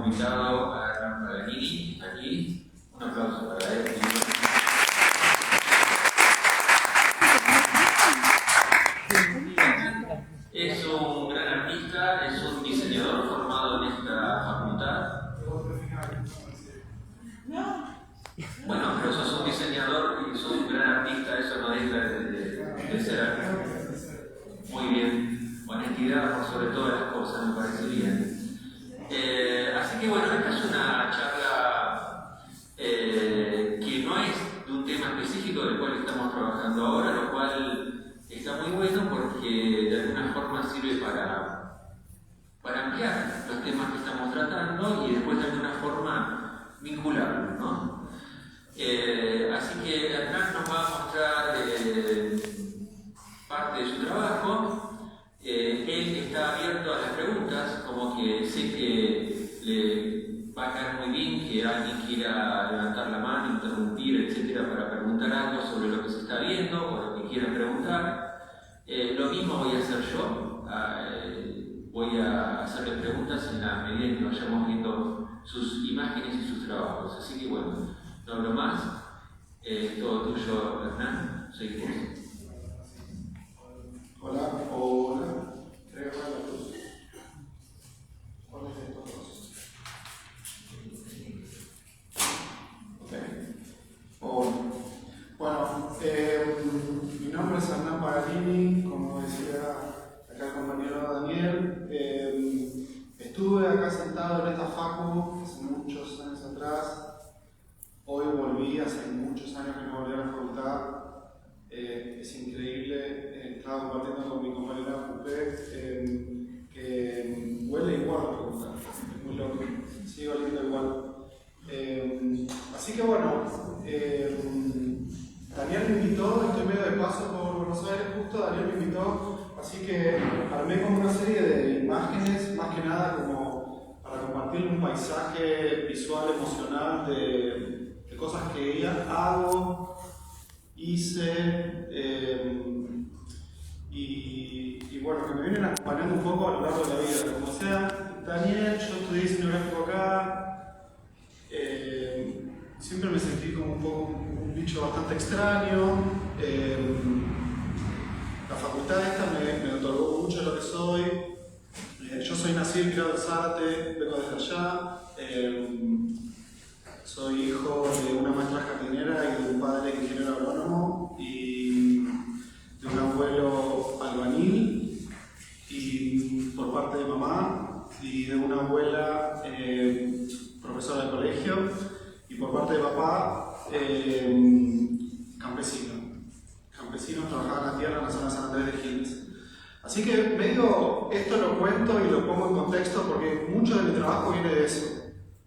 hemos invitado a Hernán Paganini aquí. Un aplauso para él. Es un gran artista, es un diseñador formado en esta facultad. Bueno, pero sos un diseñador y sos un gran artista, eso no deja de ser artista. Muy bien, honestidad por sobre todas las cosas, me parece bien. Así que bueno, esta es una charla que no es de un tema específico del cual estamos trabajando ahora, lo cual está muy bueno porque de alguna forma sirve para ampliar los temas que estamos tratando y después de alguna forma vincularlos, ¿no? Así que Hernán nos va a mostrar parte de su trabajo. Él está abierto a las preguntas, como que sé que le va a caer muy bien que alguien quiera levantar la mano, interrumpir, etcétera, para preguntar algo sobre lo que se está viendo o lo que quieran preguntar. Lo mismo voy a hacer yo. Voy a hacerles preguntas en la medida en que vayamos viendo sus imágenes y sus trabajos. Así que bueno, no hablo más. Todo tuyo, Hernán. Soy vos. Hola, hola. Entrega la luz. ¿Cuál es de estos dos? Ok. Hola. Bueno, mi nombre es Hernán Paganini, como decía acá el compañero Daniel. Estuve acá sentado en esta facu hace muchos años atrás. Hoy volví, hace muchos años que no volví a la facultad. Es increíble, estaba compartiendo con mi compañera Pupe, que huele igual a la facultad, es muy loco, sigue oliendo igual. Así que bueno, Daniel me invitó, estoy medio de paso por Buenos Aires justo, Daniel me invitó, así que armé como una serie de imágenes, más que nada como para compartir un paisaje visual, emocional de cosas que ella hago, hice, y bueno, que me vienen acompañando un poco a lo largo de la vida. Como sea, Daniel, yo estudié diseño gráfico acá, siempre me sentí como un poco un bicho bastante extraño. La facultad esta me otorgó mucho de lo que soy. Yo soy nacido y criado en Zárate, vengo desde allá. Soy hijo de una maestra jardinera y de un padre ingeniero agrónomo y de un abuelo albañil y por parte de mamá y de una abuela profesora de colegio y por parte de papá campesino, trabajaba en la tierra en la zona de San Andrés de Giles. Así que medio esto lo cuento y lo pongo en contexto porque mucho de mi trabajo viene de eso.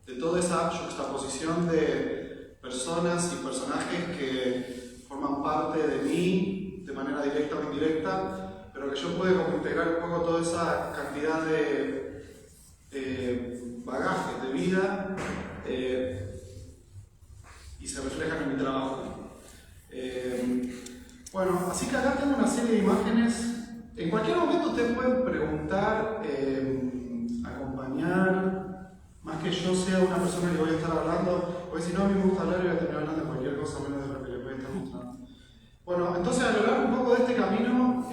De toda esa juxtaposición de personas y personajes que forman parte de mí de manera directa o indirecta, pero que yo puedo como integrar un poco toda esa cantidad de bagajes de vida y se reflejan en mi trabajo. Bueno, así que acá tengo una serie de imágenes. En cualquier momento ustedes pueden preguntar, acompañar. Más que yo sea una persona que voy a estar hablando, porque si no a mí me gusta hablar y voy a terminar hablando de cualquier cosa menos de lo que les voy a estar mostrando. Bueno, entonces a lo largo un poco de este camino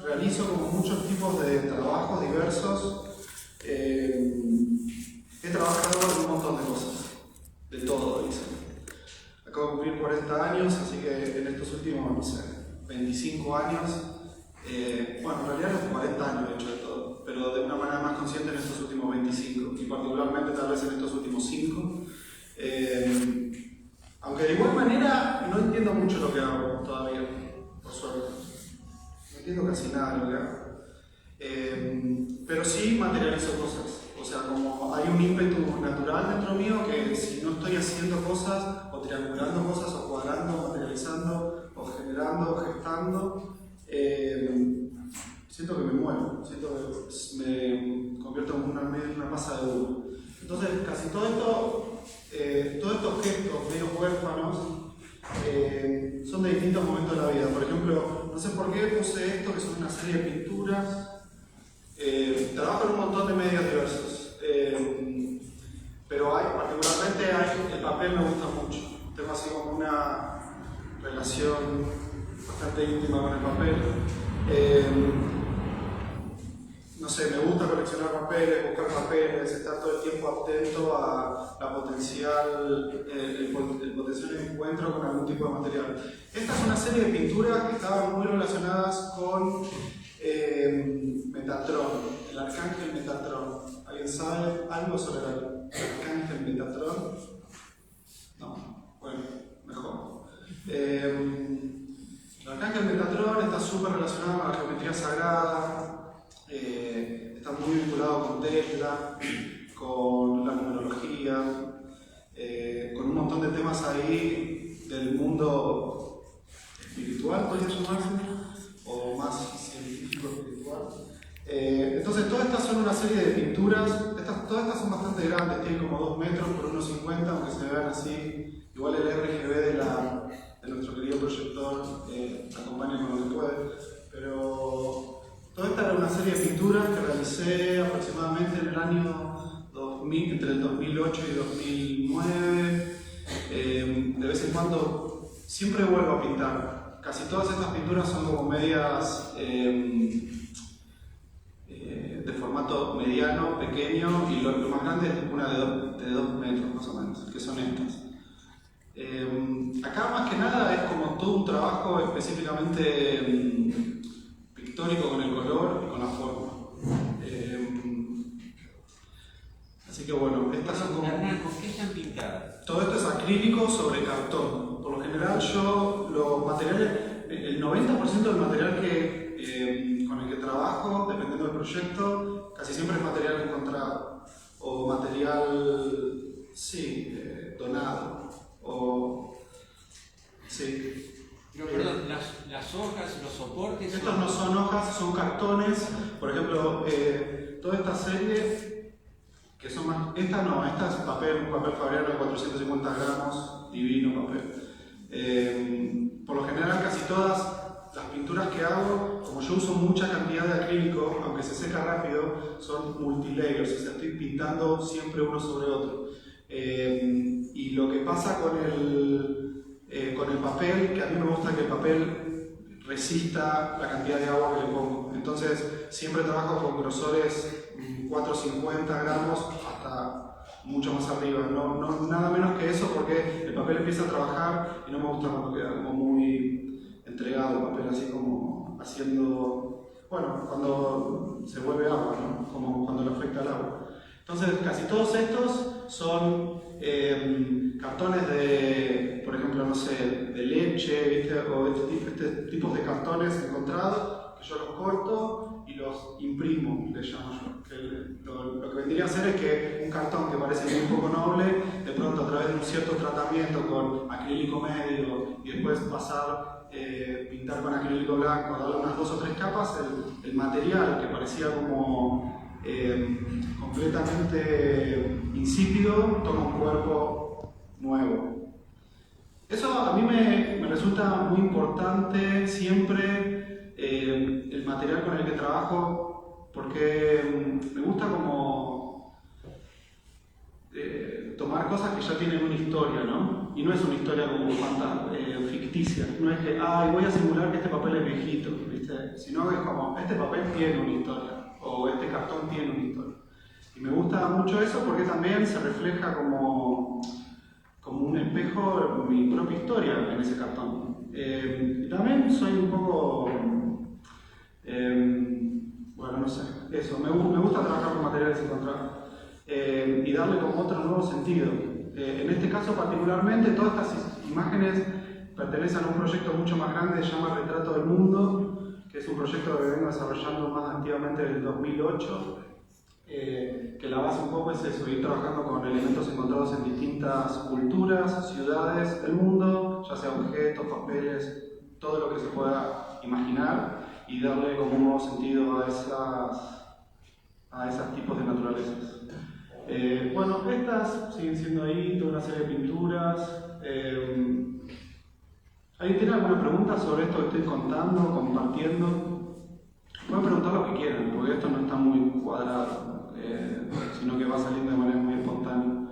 realizo como muchos tipos de trabajos diversos. He trabajado en un montón de cosas, de todo, dice. Acabo de cumplir 40 años, así que en estos últimos, no sé, 25 años, bueno, en realidad los 40 años he hecho de todo, pero de una manera más consciente en estos últimos 25, y particularmente tal vez en estos últimos 5. Aunque de igual manera no entiendo mucho lo que hago todavía, por suerte. No entiendo casi nada de lo que hago. Pero sí materializo cosas. O sea, como hay un ímpetu natural dentro mío que si no estoy haciendo cosas, o triangulando cosas, o cuadrando, o materializando, o generando, o gestando, siento que me muero, siento que me convierto en una masa de humo. Entonces, casi todo esto, todos estos gestos medio huérfanos son de distintos momentos de la vida. Por ejemplo, no sé por qué puse esto, que son una serie de pinturas. Trabajo en un montón de medios diversos, pero particularmente el papel me gusta mucho. Tengo así como una relación bastante íntima con el papel. No sé, me gusta coleccionar papeles, buscar papeles, estar todo el tiempo atento a el potencial encuentro con algún tipo de material. Esta es una serie de pinturas que estaban muy relacionadas con Metatron, el arcángel Metatron. ¿Alguien sabe algo sobre el arcángel Metatron? No, bueno, mejor. El arcángel Metatron está súper relacionado con la geometría sagrada. Está muy vinculado con Tesla, con la numerología, con un montón de temas ahí del mundo espiritual, podría llamarse, o más científico espiritual. Entonces, todas estas son una serie de pinturas, todas estas son bastante grandes, tienen como 2 metros por 1,50, aunque se vean así. Igual el RGB de nuestro querido proyector acompaña con lo que puede, pero toda esta era una serie de pinturas que realicé aproximadamente en el año 2000, entre el 2008 y 2009. De vez en cuando siempre vuelvo a pintar. Casi todas estas pinturas son como medias de formato mediano, pequeño, y lo más grande es una de 2 metros más o menos, que son estas. Acá más que nada es como todo un trabajo específicamente pictórico con el color y con la forma. Así que bueno, estas son como... ¿Con qué están pintadas? Todo esto es acrílico sobre cartón. Por lo general los materiales, el 90% del material con el que trabajo, dependiendo del proyecto, casi siempre es material encontrado. O material, sí, donado. Sí. No, perdón, las hojas, los soportes... Estos no son hojas, son cartones. Por ejemplo, toda esta serie, que son más... Esta no, esta es un papel Fabriano de 450 gramos, divino papel. Por lo general, casi todas las pinturas que hago, como yo uso mucha cantidad de acrílico, aunque se seca rápido, son multilayers, o sea, estoy pintando siempre uno sobre otro. Y lo que pasa con el papel, que a mí me gusta que el papel resista la cantidad de agua que le pongo. Entonces, siempre trabajo con grosores 450 gramos hasta mucho más arriba. No, nada menos que eso, porque el papel empieza a trabajar y no me gusta cuando queda como muy entregado el papel, así como haciendo... Bueno, cuando se vuelve agua, ¿no? Como cuando le afecta el agua. Entonces, casi todos estos son cartones de, por ejemplo, no sé, de leche, ¿viste? O este tipos de cartones encontrados, que yo los corto y los imprimo, le llamo yo. Lo que vendría a ser es que un cartón que parece muy poco noble, de pronto a través de un cierto tratamiento con acrílico medio y después pasar, pintar con acrílico blanco, darle unas 2 o 3 capas, el material que parecía como completamente insípido toma un cuerpo nuevo. Eso a mí me resulta muy importante siempre, el material con el que trabajo, porque me gusta como tomar cosas que ya tienen una historia, ¿no? Y no es una historia como ficticia, no es que voy a simular que este papel es viejito, ¿viste? Sino que es como, este papel tiene una historia, o este cartón tiene una historia. Y me gusta mucho eso porque también se refleja como un espejo mi propia historia en ese cartón. Y también soy un poco... bueno, no sé, eso, me gusta trabajar con materiales encontrados y darle como otro nuevo sentido. En este caso particularmente, todas estas imágenes pertenecen a un proyecto mucho más grande que se llama Retrato del Mundo, que es un proyecto que vengo desarrollando más activamente desde el 2008, que la base un poco es eso, ir trabajando con elementos encontrados en distintas culturas, ciudades del mundo, ya sea objetos, papeles, todo lo que se pueda imaginar, y darle como un nuevo sentido a esos tipos de naturalezas. Bueno, estas siguen siendo ahí, toda una serie de pinturas. ¿Alguien tiene alguna pregunta sobre esto que estoy contando, compartiendo? Pueden preguntar lo que quieran, porque esto no está muy cuadrado, sino que va saliendo de manera muy espontánea.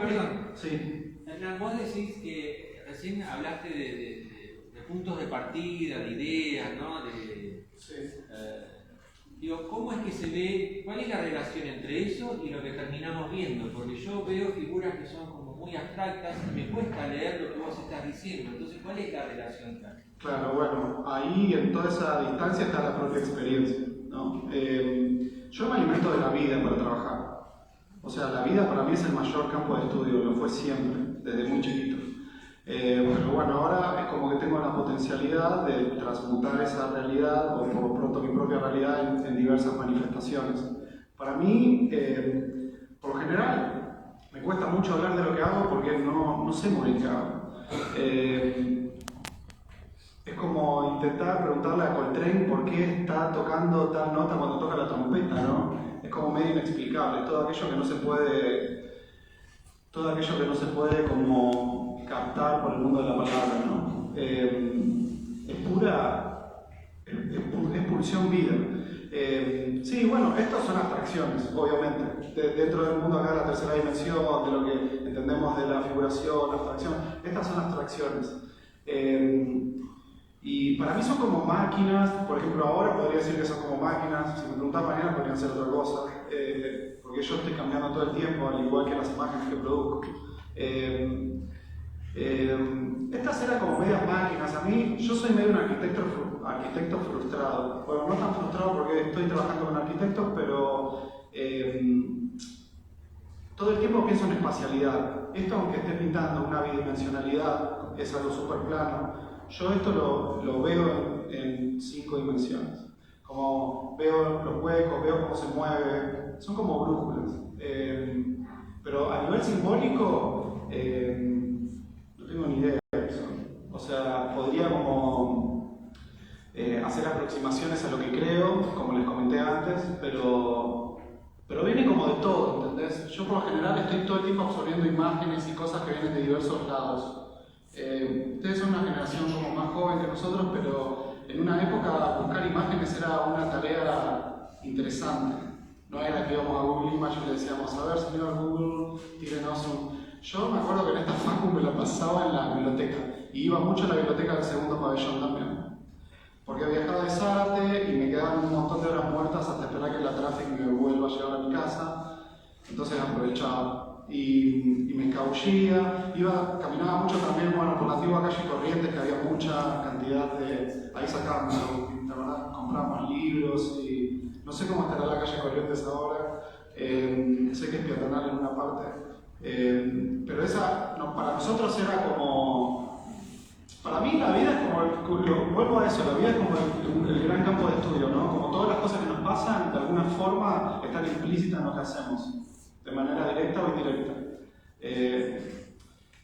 Perdón. Sí. Hernán, vos decís que recién hablaste de puntos de partida, de ideas, ¿no? Sí. Digo, ¿cómo es que se ve, cuál es la relación entre eso y lo que terminamos viendo? Porque yo veo figuras que son como muy abstractas y me cuesta leer lo que vos estás diciendo. Entonces, ¿cuál es la relación? Claro, bueno, ahí en toda esa distancia está la propia experiencia, ¿no? Yo me alimento de la vida para trabajar. O sea, la vida para mí es el mayor campo de estudio, lo fue siempre, desde muy chiquito. Pero bueno, ahora es como que tengo la potencialidad de transmutar esa realidad, o por lo pronto mi propia realidad, en diversas manifestaciones. Para mí, por lo general, me cuesta mucho hablar de lo que hago porque no sé muy bien qué hago. Es como intentar preguntarle a Coltrane por qué está tocando tal nota cuando toca la trompeta, ¿no? Es como medio inexplicable, todo aquello que no se puede como captar por el mundo de la palabra, ¿no? Es pulsión vida. Sí, bueno, estas son abstracciones, obviamente. Dentro del mundo acá de la tercera dimensión, de lo que entendemos de la figuración, la abstracción, estas son abstracciones. Y para mí son como máquinas, por ejemplo, ahora podría decir que son como máquinas, si me preguntas mañana podrían ser otra cosa, porque yo estoy cambiando todo el tiempo, al igual que las imágenes que produzco. Estas eran como medias máquinas. A mí, yo soy medio un arquitecto frustrado. Bueno, no tan frustrado porque estoy trabajando con arquitectos, pero todo el tiempo pienso en espacialidad. Esto, aunque esté pintando una bidimensionalidad, es algo súper plano. Yo esto lo veo en 5 dimensiones. Como veo los huecos, veo cómo se mueve, son como brújulas. Pero a nivel simbólico, no tengo ni idea de eso. O sea, podría como hacer aproximaciones a lo que creo, como les comenté antes, pero viene como de todo, ¿entendés? Yo por lo general estoy todo el tiempo absorbiendo imágenes y cosas que vienen de diversos lados. Ustedes son una generación como más joven que nosotros, pero en una época buscar imágenes era una tarea interesante. No era que íbamos a Google Images y le decíamos, a ver señor Google, tírenos un... Yo me acuerdo que en esta facu me la pasaba en la biblioteca, y iba mucho a la biblioteca del segundo pabellón también. Porque viajaba de Zárate y me quedaban un montón de horas muertas hasta esperar que la tráfico me vuelva a llevar a mi casa. Entonces aprovechaba. Y me escabullía, caminaba mucho también, bueno, por la antigua calle Corrientes, que había mucha cantidad de... Ahí sacábamos, comprábamos libros y... No sé cómo estará la calle Corrientes ahora, sé que es peatonal en una parte, pero esa, no, para nosotros era como... Para mí la vida es como, vuelvo a eso, la vida es como el gran campo de estudio, ¿no? Como todas las cosas que nos pasan, de alguna forma, están implícitas en lo que hacemos. De manera directa o indirecta.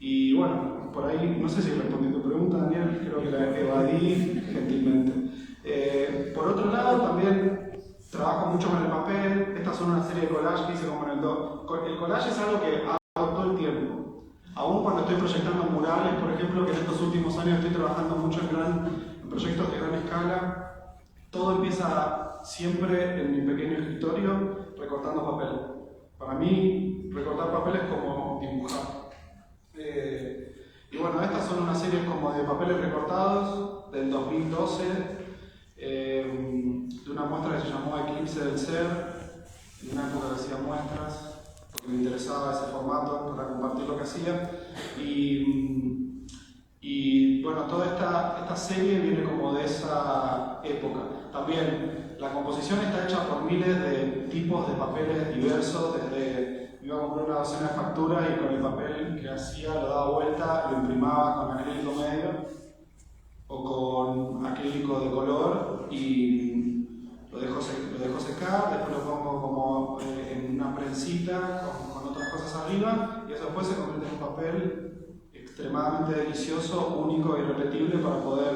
Y bueno, por ahí, no sé si respondí tu pregunta, Daniel, creo que la evadí gentilmente. Por otro lado, también trabajo mucho con el papel. Estas son una serie de collages que hice como en el El collage es algo que hago todo el tiempo. Aún cuando estoy proyectando murales, por ejemplo, que en estos últimos años estoy trabajando mucho en proyectos de gran escala, todo empieza siempre en mi pequeño escritorio recortando papel. Para mí, recortar papel es como dibujar. Y bueno, estas son una serie como de papeles recortados del 2012, de una muestra que se llamó Eclipse del Ser, en una época que hacía muestras, porque me interesaba ese formato para compartir lo que hacía. Y bueno, toda esta serie viene como de esa época. También la composición está hecha por miles de tipos de papeles diversos, desde iba a comprar una docena de facturas y con el papel que hacía lo daba vuelta, lo imprimaba con acrílico medio o con acrílico de color y lo dejo secar, después lo pongo como en una prensita con otras cosas arriba y eso después se convierte en un papel extremadamente delicioso, único y irrepetible para poder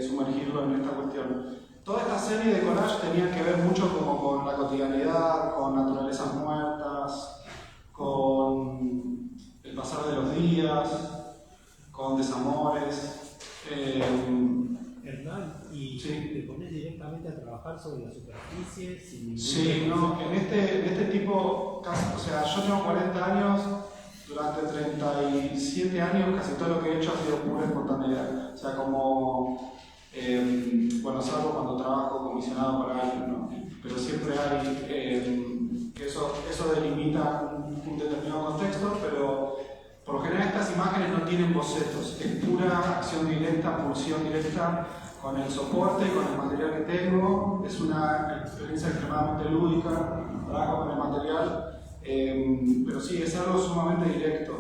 sumergirlo en esta cuestión. Toda esta serie de collages tenía que ver mucho como con la cotidianidad, con naturalezas muertas, con el pasar de los días, con desamores. Hernán, y y te pones directamente a trabajar sobre la superficie sin Sí, no, en este tipo, o sea, yo tengo 40 años, durante 37 años casi todo lo que he hecho ha sido pura espontaneidad. O sea, como, bueno, salvo cuando trabajo comisionado para alguien, ¿no? Pero siempre hay, que eso delimita un determinado contexto, pero por lo general estas imágenes no tienen bocetos, es pura acción directa, pulsión directa, con el soporte, con el material que tengo. Es una experiencia extremadamente lúdica, trabajo con el material, pero sí, es algo sumamente directo.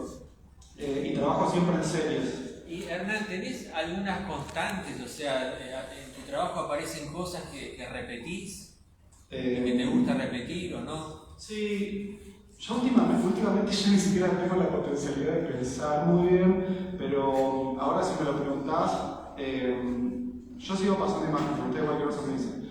Y trabajo siempre en series. Y Hernán, ¿tenés algunas constantes? O sea, en tu trabajo aparecen cosas que repetís, que te gusta repetir o no. Sí, yo últimamente ya ni siquiera tengo la potencialidad de pensar muy bien, pero ahora si me lo preguntás, yo sigo pasando imágenes, ustedes cualquier cosa me dicen.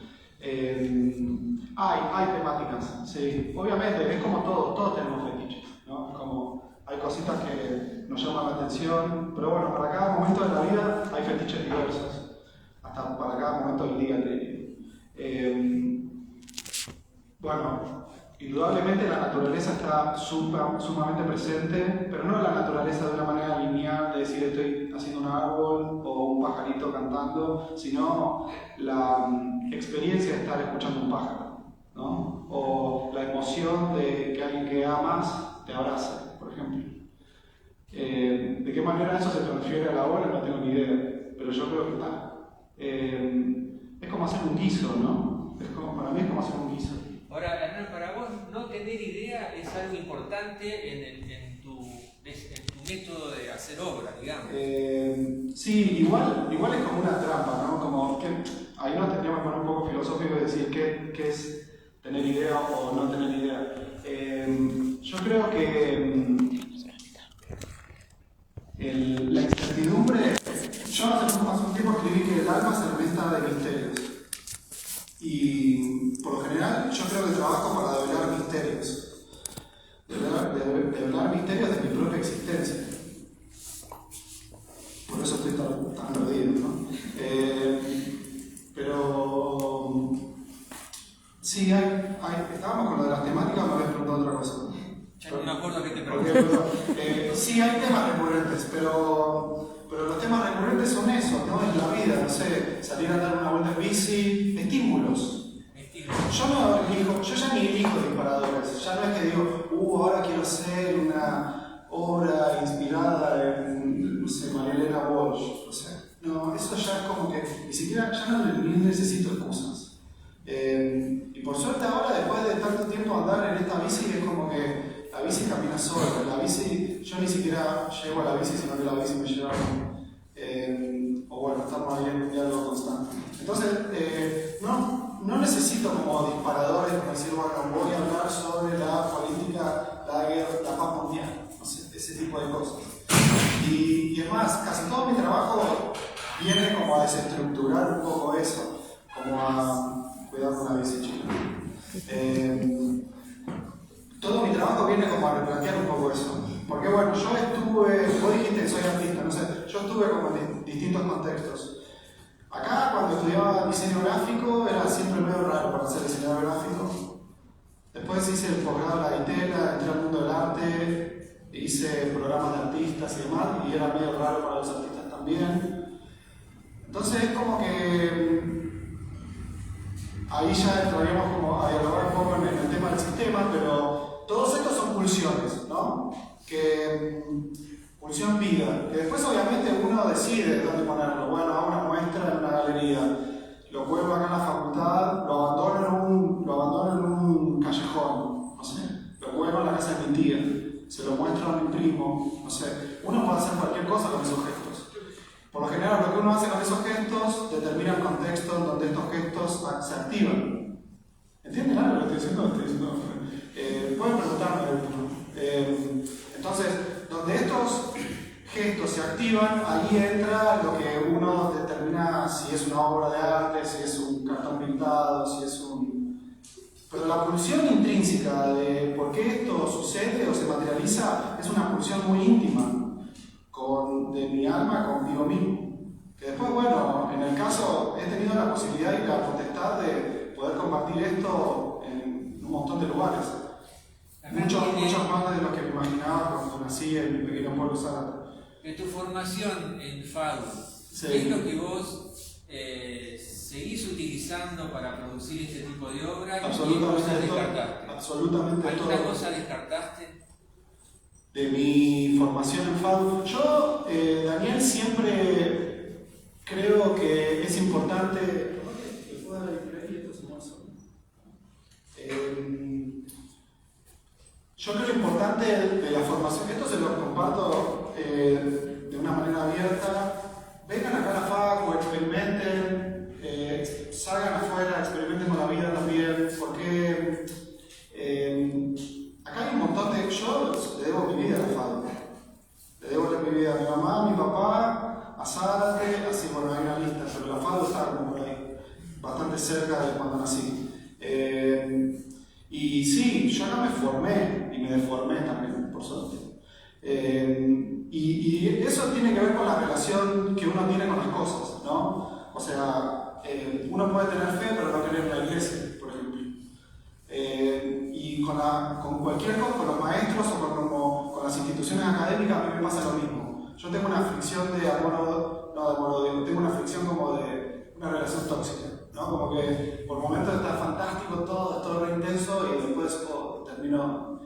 Hay temáticas, sí. Obviamente, es como todos tenemos fetiches, ¿no? Es como, hay cositas que nos llaman la atención, pero bueno, para cada momento de la vida hay fetiches diversos, hasta para cada momento del día, te diría. Bueno, indudablemente la naturaleza está sumamente presente, pero no la naturaleza de una manera lineal de decir estoy haciendo un árbol o un pajarito cantando, sino la experiencia de estar escuchando un pájaro, ¿no? O la emoción de que alguien que amas te abrace, por ejemplo. ¿De qué manera eso se transfiere a la obra? No tengo ni idea, pero yo creo que está. Es como hacer un guiso, ¿no? Para mí es como hacer un guiso. Ahora, Hernán, para vos no tener idea es algo importante en tu método de hacer obra, digamos. Sí, igual es como una trampa, ¿no? Como que ahí nos tendríamos que poner un poco filosófico y decir qué es tener idea o no tener idea. Yo creo que la incertidumbre, yo hace un tiempo escribí que el alma se alimenta de misterios. Y por lo general yo creo que trabajo para develar misterios. Develar misterios de mi propia existencia. Por eso estoy tan perdido, ¿no? Pero sí, estábamos con lo de las temáticas, me habías preguntado otra cosa. Ya no me acuerdo qué te pregunté. Sí, hay temas recurrentes, pero los temas recurrentes son esos, ¿no? En la vida, no sé, salir a dar una vuelta en bici, estímulos. Yo ya ni elijo disparadores, ya no es que digo, ahora quiero hacer una obra inspirada en, no sé, María Elena Walsh, o sea, no, eso ya es como que, ni siquiera, ya no necesito excusas. Y por suerte ahora, después de tanto tiempo andar en esta bici, es como que la bici camina sola, la bici, yo ni siquiera llego a la bici, sino que la bici me lleva. O bueno, estamos ahí en un diálogo constante. Entonces, no necesito como disparadores para decir, bueno, voy a hablar sobre la política, la guerra, la paz mundial, no sé, ese tipo de cosas. Y es más, casi todo mi trabajo viene como a desestructurar un poco eso, como a cuidar con la bici chica. Todo mi trabajo viene como a replantear un poco eso. Porque bueno, yo estuve, vos dijiste que soy artista, no sé, yo estuve como en distintos contextos. Acá cuando estudiaba diseño gráfico era siempre medio raro para ser diseñador gráfico. Después hice el posgrado de la Itela, entré al mundo del arte, hice programas de artistas y demás, y era medio raro para los artistas también. Entonces es como que ahí ya entraríamos como a dialogar un poco en el tema del sistema, pero todos estos son pulsiones, ¿no? Pulsión vida, que después obviamente uno decide dónde ponerlo. Bueno, hago una muestra en una galería, lo cuelgo acá en la facultad, lo abandono en un callejón, no sé, lo cuelgo en la casa de mi tía, se lo muestro a mi primo, no sé. Uno puede hacer cualquier cosa con esos gestos. Por lo general, lo que uno hace con esos gestos determina el contexto en donde estos gestos se activan. ¿Entienden algo lo que estoy diciendo? Pueden preguntarme de último. Entonces, donde estos gestos se activan, ahí entra lo que uno determina si es una obra de arte, si es un cartón pintado, si es un... Pero la pulsión intrínseca de por qué esto sucede o se materializa es una pulsión muy íntima de mi alma conmigo mismo. Que después, bueno, en el caso he tenido tenido la posibilidad y la potestad de poder compartir esto en un montón de lugares. Muchos más de lo que me imaginaba cuando nací en mi pequeño pueblo Zárate. En tu formación en FADU, Sí. ¿qué es lo que vos seguís utilizando para producir este tipo de obra y qué cosas descartaste? Absolutamente ¿Alguna todo. cosa descartaste? De mi formación en FADU. Yo, Daniel, siempre creo que es importante. Yo creo que lo importante de la formación, esto se lo comparto de una manera abierta. Vengan acá a la FADU, experimenten, salgan afuera, experimenten con la vida también, porque acá hay un montón de... Yo le debo mi vida a la FADU. Le debo mi vida a mi mamá, a mi papá, a Zárate, así, bueno, hay una lista, pero la FADU está como por ahí, bastante cerca de cuando nací. Y sí, yo no me formé, y me deformé también, por suerte. Y eso tiene que ver con la relación que uno tiene con las cosas, ¿no? O sea, uno puede tener fe, pero no querer la iglesia, por ejemplo. Y con cualquier cosa, con los maestros o con las instituciones académicas, a mí me pasa lo mismo. Yo tengo una fricción de amor-odio, tengo una fricción como de una relación tóxica, ¿no? Como que por momentos está fantástico todo, es todo re intenso y después termino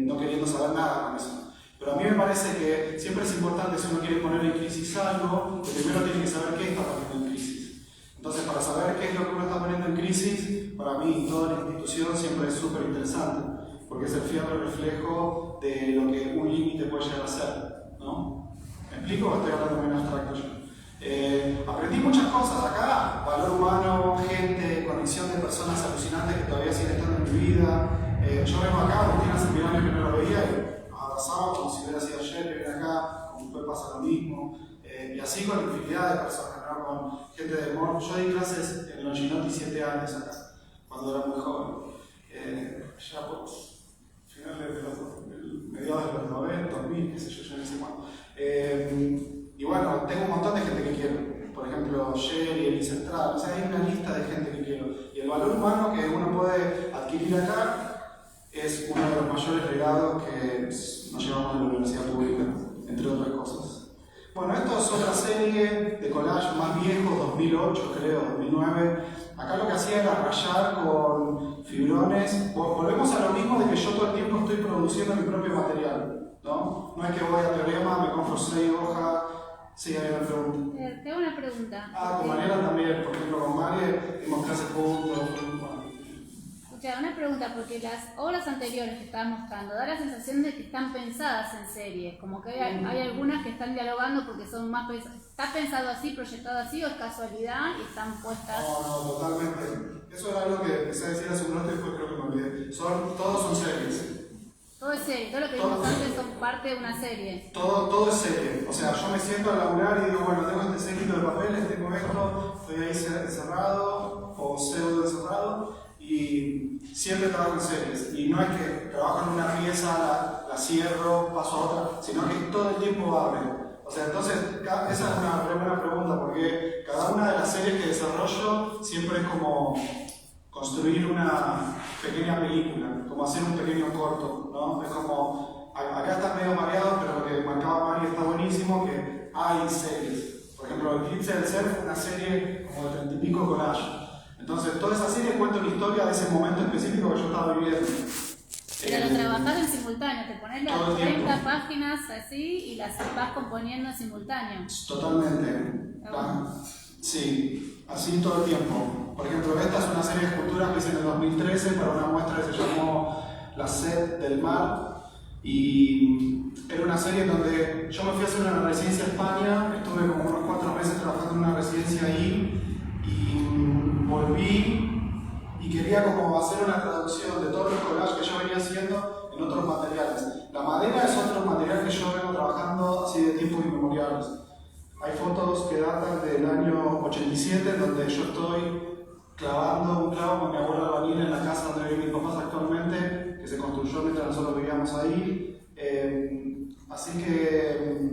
no queriendo saber nada con eso. Pero a mí me parece que siempre es importante, si uno quiere poner en crisis algo, que primero tiene que saber qué está poniendo en crisis. Entonces, para saber qué es lo que uno está poniendo en crisis, para mí, toda la institución siempre es súper interesante, porque es el fiel reflejo de lo que un límite puede llegar a ser, ¿no? ¿Me explico o estoy hablando menos abstracto yo? Aprendí muchas cosas acá, valor humano, gente, conexión de personas alucinantes que todavía siguen estando en mi vida. Yo vengo acá, tenía hace 1000 años que no lo veía y nos abrazaba como si hubiera sido ayer que viene acá, como después pasa lo mismo. Y así con infinidad de personas, ¿no? Con gente de Mon. Yo di clases en el Ginotti 7 años acá, cuando era muy joven. Ya por finales de mediados de los 90, 2000, qué sé yo, ya no sé cuándo. Y bueno, tengo un montón de gente que quiero. Por ejemplo, Sherry, Elisa Estrada, o sea, hay una lista de gente que quiero. Y el valor humano que uno puede adquirir acá es uno de los mayores legados que nos llevamos de la universidad pública, entre otras cosas. Bueno, esto es otra serie de collage más viejo, 2008 creo, 2009. Acá lo que hacía era rayar con fibrones. Volvemos a lo mismo de que yo todo el tiempo estoy produciendo mi propio material, ¿no? No es que voy a Teorema, me compro 6 hojas. Sí, hay una pregunta. Tengo una pregunta. Con Mariela también, por ejemplo, con Mariela dimos clases juntos. Escucha, una pregunta, porque las obras anteriores que estabas mostrando da la sensación de que están pensadas en serie, como que hay algunas que están dialogando porque son más pensadas. ¿Está pensado así, proyectado así o es casualidad y están puestas? No, totalmente. Eso era algo que empecé a decir hace un rato y después creo que me olvidé. Todos son series. Todo es serie, todo lo que vimos antes son parte de una serie. Todo es serie. O sea, yo me siento a laburar y digo, bueno, tengo este séquito de papeles, tengo esto, estoy ahí encerrado o pseudo encerrado y siempre trabajo en series. Y no es que trabajo en una pieza, la cierro, paso a otra, sino que todo el tiempo abre. O sea, entonces, esa es una buena pregunta, porque cada una de las series que desarrollo siempre es como construir una pequeña película, como hacer un pequeño corto, ¿no? Es como, acá está medio mareado, pero lo que marcaba Mari está buenísimo, que hay series. Por ejemplo, El Eclipse del Ser fue una serie como de 30 y pico collage. Entonces, toda esa serie cuenta una historia de ese momento específico que yo estaba viviendo. Pero lo trabajás en simultáneo, te pones las 30 páginas así y las vas componiendo en simultáneo. Totalmente. Sí, así todo el tiempo. Por ejemplo, esta es una serie de esculturas que hice en el 2013 para una muestra que se llamó La Sed del Mar. Y era una serie en donde yo me fui a hacer una residencia en España, estuve como unos 4 meses trabajando en una residencia ahí y volví y quería como hacer una traducción de todos los collages que yo venía haciendo en otros materiales. La madera es otro material que yo vengo trabajando así de tiempos inmemoriales. Hay fotos que datan del año 87 donde yo estoy clavando un clavo con mi abuelo albañil en la casa donde viven mis papás actualmente, que se construyó mientras nosotros vivíamos ahí. Así que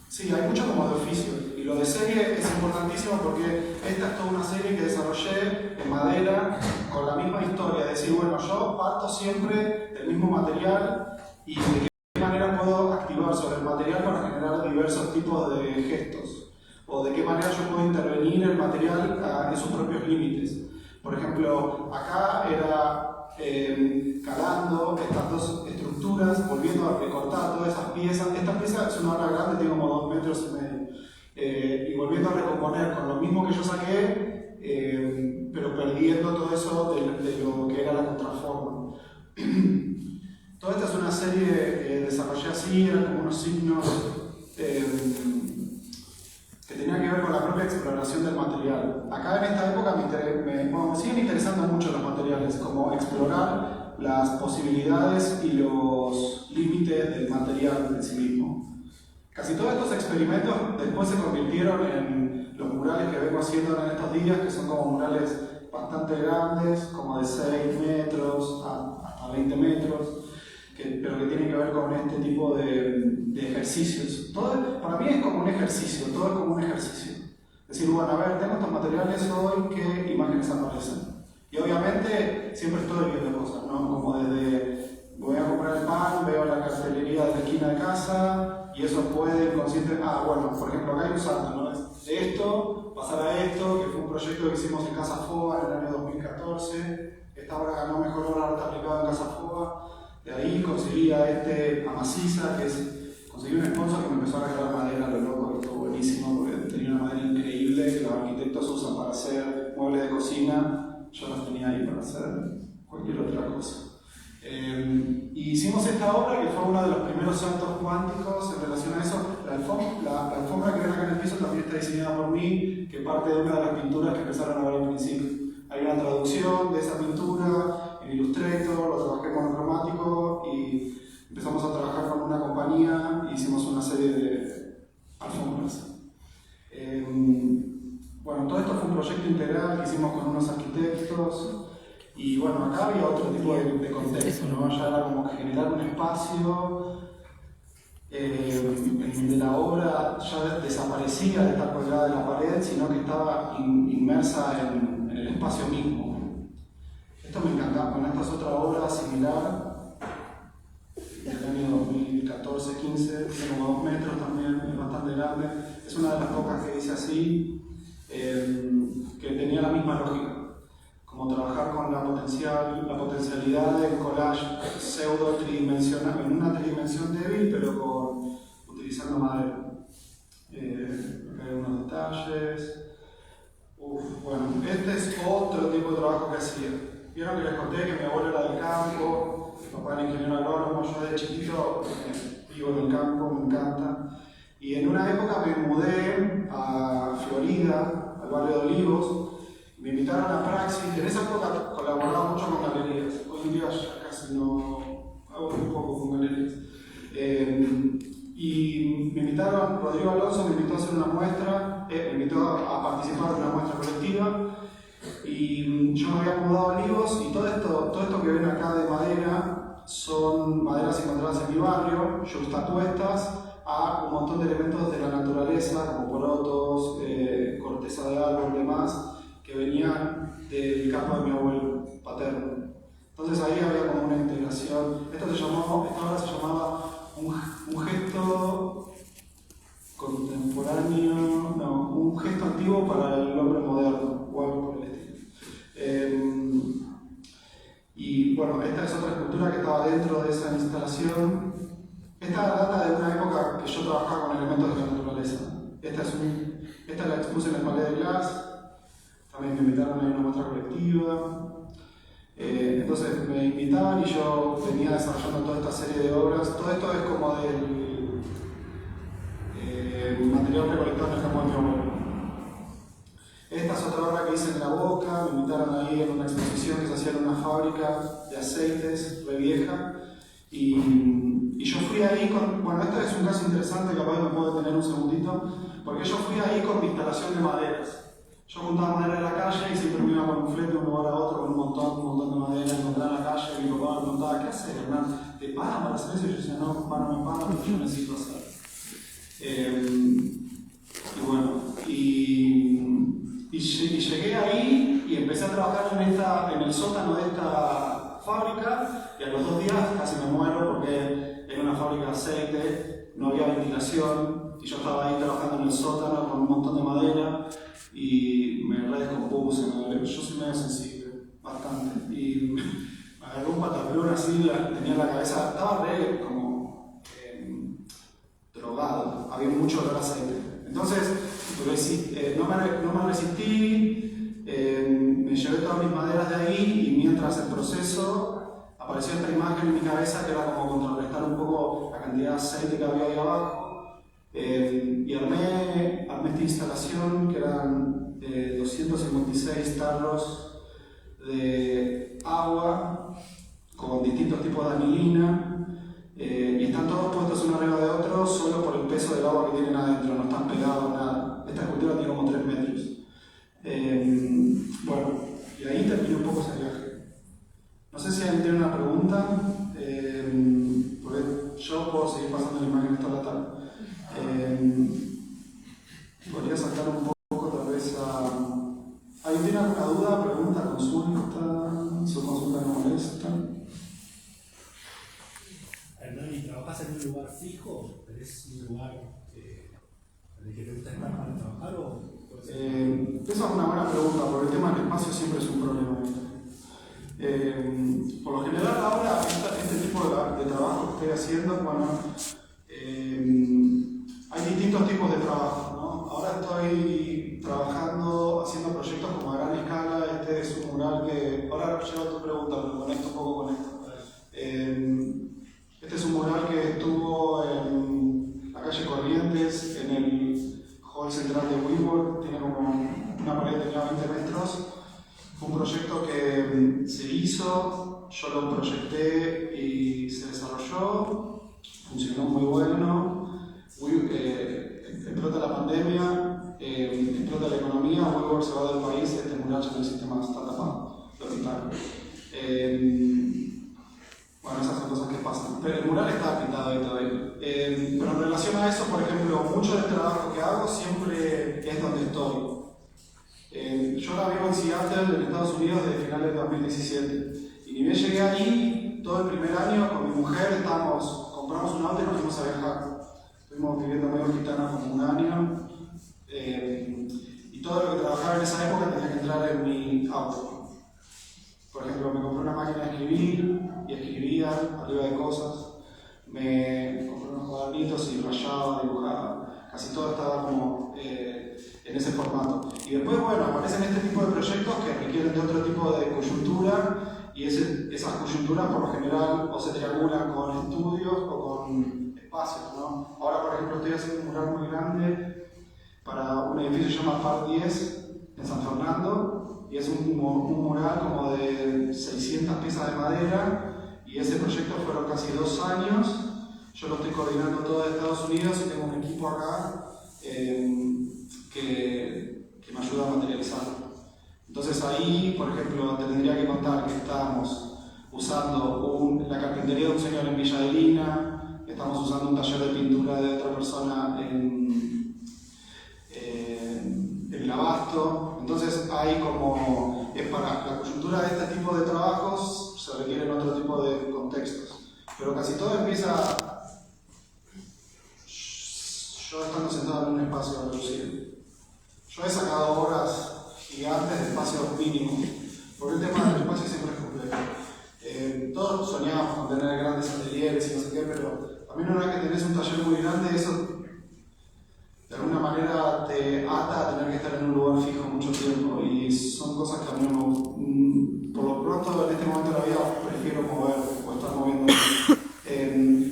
sí, hay mucho como de oficio. Y lo de serie es importantísimo porque esta es toda una serie que desarrollé en madera con la misma historia, es decir, bueno, yo parto siempre del mismo material y de qué manera puedo activar sobre el material para generar diversos tipos de gestos, o de qué manera yo puedo intervenir el material en sus propios límites. Por ejemplo, acá era calando estas dos estructuras, volviendo a recortar todas esas piezas. Esta pieza es una obra grande, tiene como 2,5 metros, y volviendo a recomponer con lo mismo que yo saqué, pero perdiendo todo eso de lo que era la contraforma. Toda esta es una serie que desarrollé así, eran como unos signos que tenían que ver con la propia exploración del material. Acá en esta época me siguen interesando mucho los materiales, como explorar las posibilidades y los límites del material en sí mismo. Casi todos estos experimentos después se convirtieron en los murales que vengo haciendo ahora en estos días, que son como murales bastante grandes, como de 6 metros hasta 20 metros, pero que tienen que ver con este tipo de ejercicios. Todo, para mí es como un ejercicio, todo es como un ejercicio. Es decir, bueno, a ver, tengo estos materiales hoy, ¿qué imágenes aparecen? Y obviamente siempre estoy viendo cosas, ¿no? Como desde, voy a comprar el pan, veo la cartelería de la esquina de casa, y eso puede inconsciente. Bueno, por ejemplo, acá hay un salto, ¿no? De esto, pasar a esto, que fue un proyecto que hicimos en Casa Foga en el año 2014. Esta obra ganó mejor obra de arte aplicada en Casa Foga. De ahí conseguí a Maciza, conseguí un sponsor que me empezó a regalar madera, lo loco, que fue buenísimo, porque tenía una madera increíble que los arquitectos usan para hacer muebles de cocina. Yo los tenía ahí para hacer cualquier otra cosa. Y hicimos esta obra que fue uno de los primeros saltos cuánticos en relación a eso. La alfombra que ven acá en el piso también está diseñada por mí, que parte de una de las pinturas que empezaron a ver al principio. Hay una traducción de esa pintura en Illustrator, lo trabajé monocromático y empezamos a trabajar con una compañía y hicimos una serie de alfombras. Bueno, todo esto fue un proyecto integral que hicimos con unos arquitectos. Y bueno, acá había otro tipo de contexto, ¿no? Ya era como que generar un espacio en donde la obra ya desaparecía de estar colgada de la pared, sino que estaba inmersa en el espacio mismo. Esto me encantaba. Bueno, esta es otra obra similar del año 2014-15, tiene como 2 metros también, es bastante grande. Es una de las pocas que dice así, que tenía la misma lógica. Como trabajar con la potencialidad del collage pseudo tridimensional, en una tridimensión débil, pero utilizando madera. Acá hay unos detalles. Bueno, este es otro tipo de trabajo que hacía. Vieron que les conté que mi abuelo era del campo, mi papá era ingeniero agrónomo, yo de chiquito vivo en el campo, me encanta. Y en una época me mudé a Florida, al barrio de Olivos. Me invitaron a Praxis, en esa época colaboraba mucho con galerías, hoy en día ya casi no hago muy poco con galerías. Y me invitaron, Rodrigo Alonso me invitó a hacer una muestra, me invitó a participar de una muestra colectiva, y yo me había mudado a Olivos, y todo esto que ven acá de madera son maderas encontradas en mi barrio, juxtapuestas a un montón de elementos de la naturaleza, como porotos, corteza de árbol y demás, que venían del campo de mi abuelo paterno. Entonces ahí había como una integración. Esta obra se llamaba un gesto contemporáneo, no, un gesto antiguo para el hombre moderno, o algo por el estilo. Y bueno, esta es otra escultura que estaba dentro de esa instalación. Esta data de una época que yo trabajaba con elementos de la naturaleza. Esta la expuse en el Palais de Glass. También me invitaron a una muestra colectiva. Entonces me invitaban y yo venía desarrollando toda esta serie de obras. Todo esto es como del material recolectado en el campo de mi abuelo. Esta es otra obra que hice en La Boca. Me invitaron ahí en una exposición que se hacía en una fábrica de aceites re vieja. Y yo fui ahí con... Bueno, este es un caso interesante, capaz me puedo detener un segundito, porque yo fui ahí con mi instalación de maderas. Yo juntaba madera de la calle y siempre me iba con un flete de un lugar a otro con un montón de madera, encontraba en la calle y mi papá me preguntaba, ¿qué haces, Hernán? ¿Te pagan para hacer eso? Y yo decía, no, papá, no me pagan, pero yo necesito hacer. Y bueno, esta fábrica y a los 2 días casi me muero porque era una fábrica de aceite, no había ventilación y yo estaba ahí trabajando en el sótano con un montón de madera y me redescompuse. Yo soy medio sensible, bastante, y me agarró un pataplón así, tenía la cabeza, estaba re como drogado, había mucho olor a aceite. Entonces no me resistí, me llevé todas mis maderas de ahí y mientras el proceso apareció esta imagen en mi cabeza que era como contrarrestar un poco la cantidad de aceite que había ahí abajo. Y armé esta instalación que eran 256 tarros de agua con distintos tipos de anilina y están todos puestos uno arriba de otro solo por el peso del agua que tienen adentro, no están pegados nada. Esta escultura tiene como 3 metros. Bueno, y ahí termina un poco ese viaje. No sé si alguien tiene una pregunta, porque yo puedo seguir pasando la imagen hasta la tarde. Podría saltar un poco tal vez a... ¿Alguien tiene alguna duda, pregunta, consulta? ¿Su consulta no molesta? Hernán, ¿trabajas en un lugar fijo? ¿Tenés un lugar en el que te gusta estar para trabajar? Esa es una buena pregunta, porque el tema del espacio siempre es un problema. Por lo general ahora este tipo de trabajo que estoy haciendo, bueno, hay distintos tipos de trabajo, ¿no? Ahora estoy trabajando, haciendo proyectos como a gran escala. Este es un mural que, ahora llevo a tu pregunta, pero conecto un poco con esto. Este es un mural que estuvo en la calle Corrientes, en el hall central de WeWork, tiene como una pared de 20 metros. Fue un proyecto que se hizo, yo lo proyecté y se desarrolló, funcionó muy bueno. Explota la pandemia, explota la economía, WeWork se va del país, este mural ya no existe más, está tapado, lo pintaron. Bueno, esas son cosas que pasan. Pero el mural está pintado ahí todavía. Pero en relación a eso, por ejemplo, mucho del trabajo que hago siempre es donde estoy. Yo ahora vivo en Seattle, en Estados Unidos, desde finales de 2017. Y ni bien llegué allí, todo el primer año con mi mujer compramos un auto y nos fuimos a viajar. Estuvimos viviendo medio gitana como un año. Y todo lo que trabajaba en esa época tenía que entrar en mi auto. Por ejemplo, me compré una máquina de escribir y escribía arriba de cosas. Me compré unos cuadernitos y rayaba, dibujaba. Casi todo estaba como en ese formato. Y después, bueno, aparecen este tipo de proyectos que requieren de otro tipo de coyuntura y esas coyunturas por lo general o se triangulan con estudios o con espacios, ¿no? Ahora, por ejemplo, estoy haciendo un mural muy grande para un edificio que se llama Par 10 en San Fernando y es un mural como de 600 piezas de madera y ese proyecto fueron casi 2 años. Yo lo estoy coordinando todo de Estados Unidos y tengo un equipo acá que me ayuda a materializarlo. Entonces ahí, por ejemplo, te tendría que contar que estamos usando la carpintería de un señor en Villa de Lina, estamos usando un taller de pintura de otra persona en el Abasto. Entonces hay como, para la coyuntura de este tipo de trabajos se requieren otro tipo de contextos. Pero casi todo empieza yo estando sentado en un espacio reducido. Yo he sacado obras gigantes de espacios mínimos, porque el tema del espacio siempre es complejo. Todos soñamos con tener grandes atelieres y no sé qué, pero también una vez que tenés un taller muy grande, eso de alguna manera te ata a tener que estar en un lugar fijo mucho tiempo, y son cosas que a mí no me gustan. Por lo pronto, en este momento de la vida, prefiero mover o estar moviendo.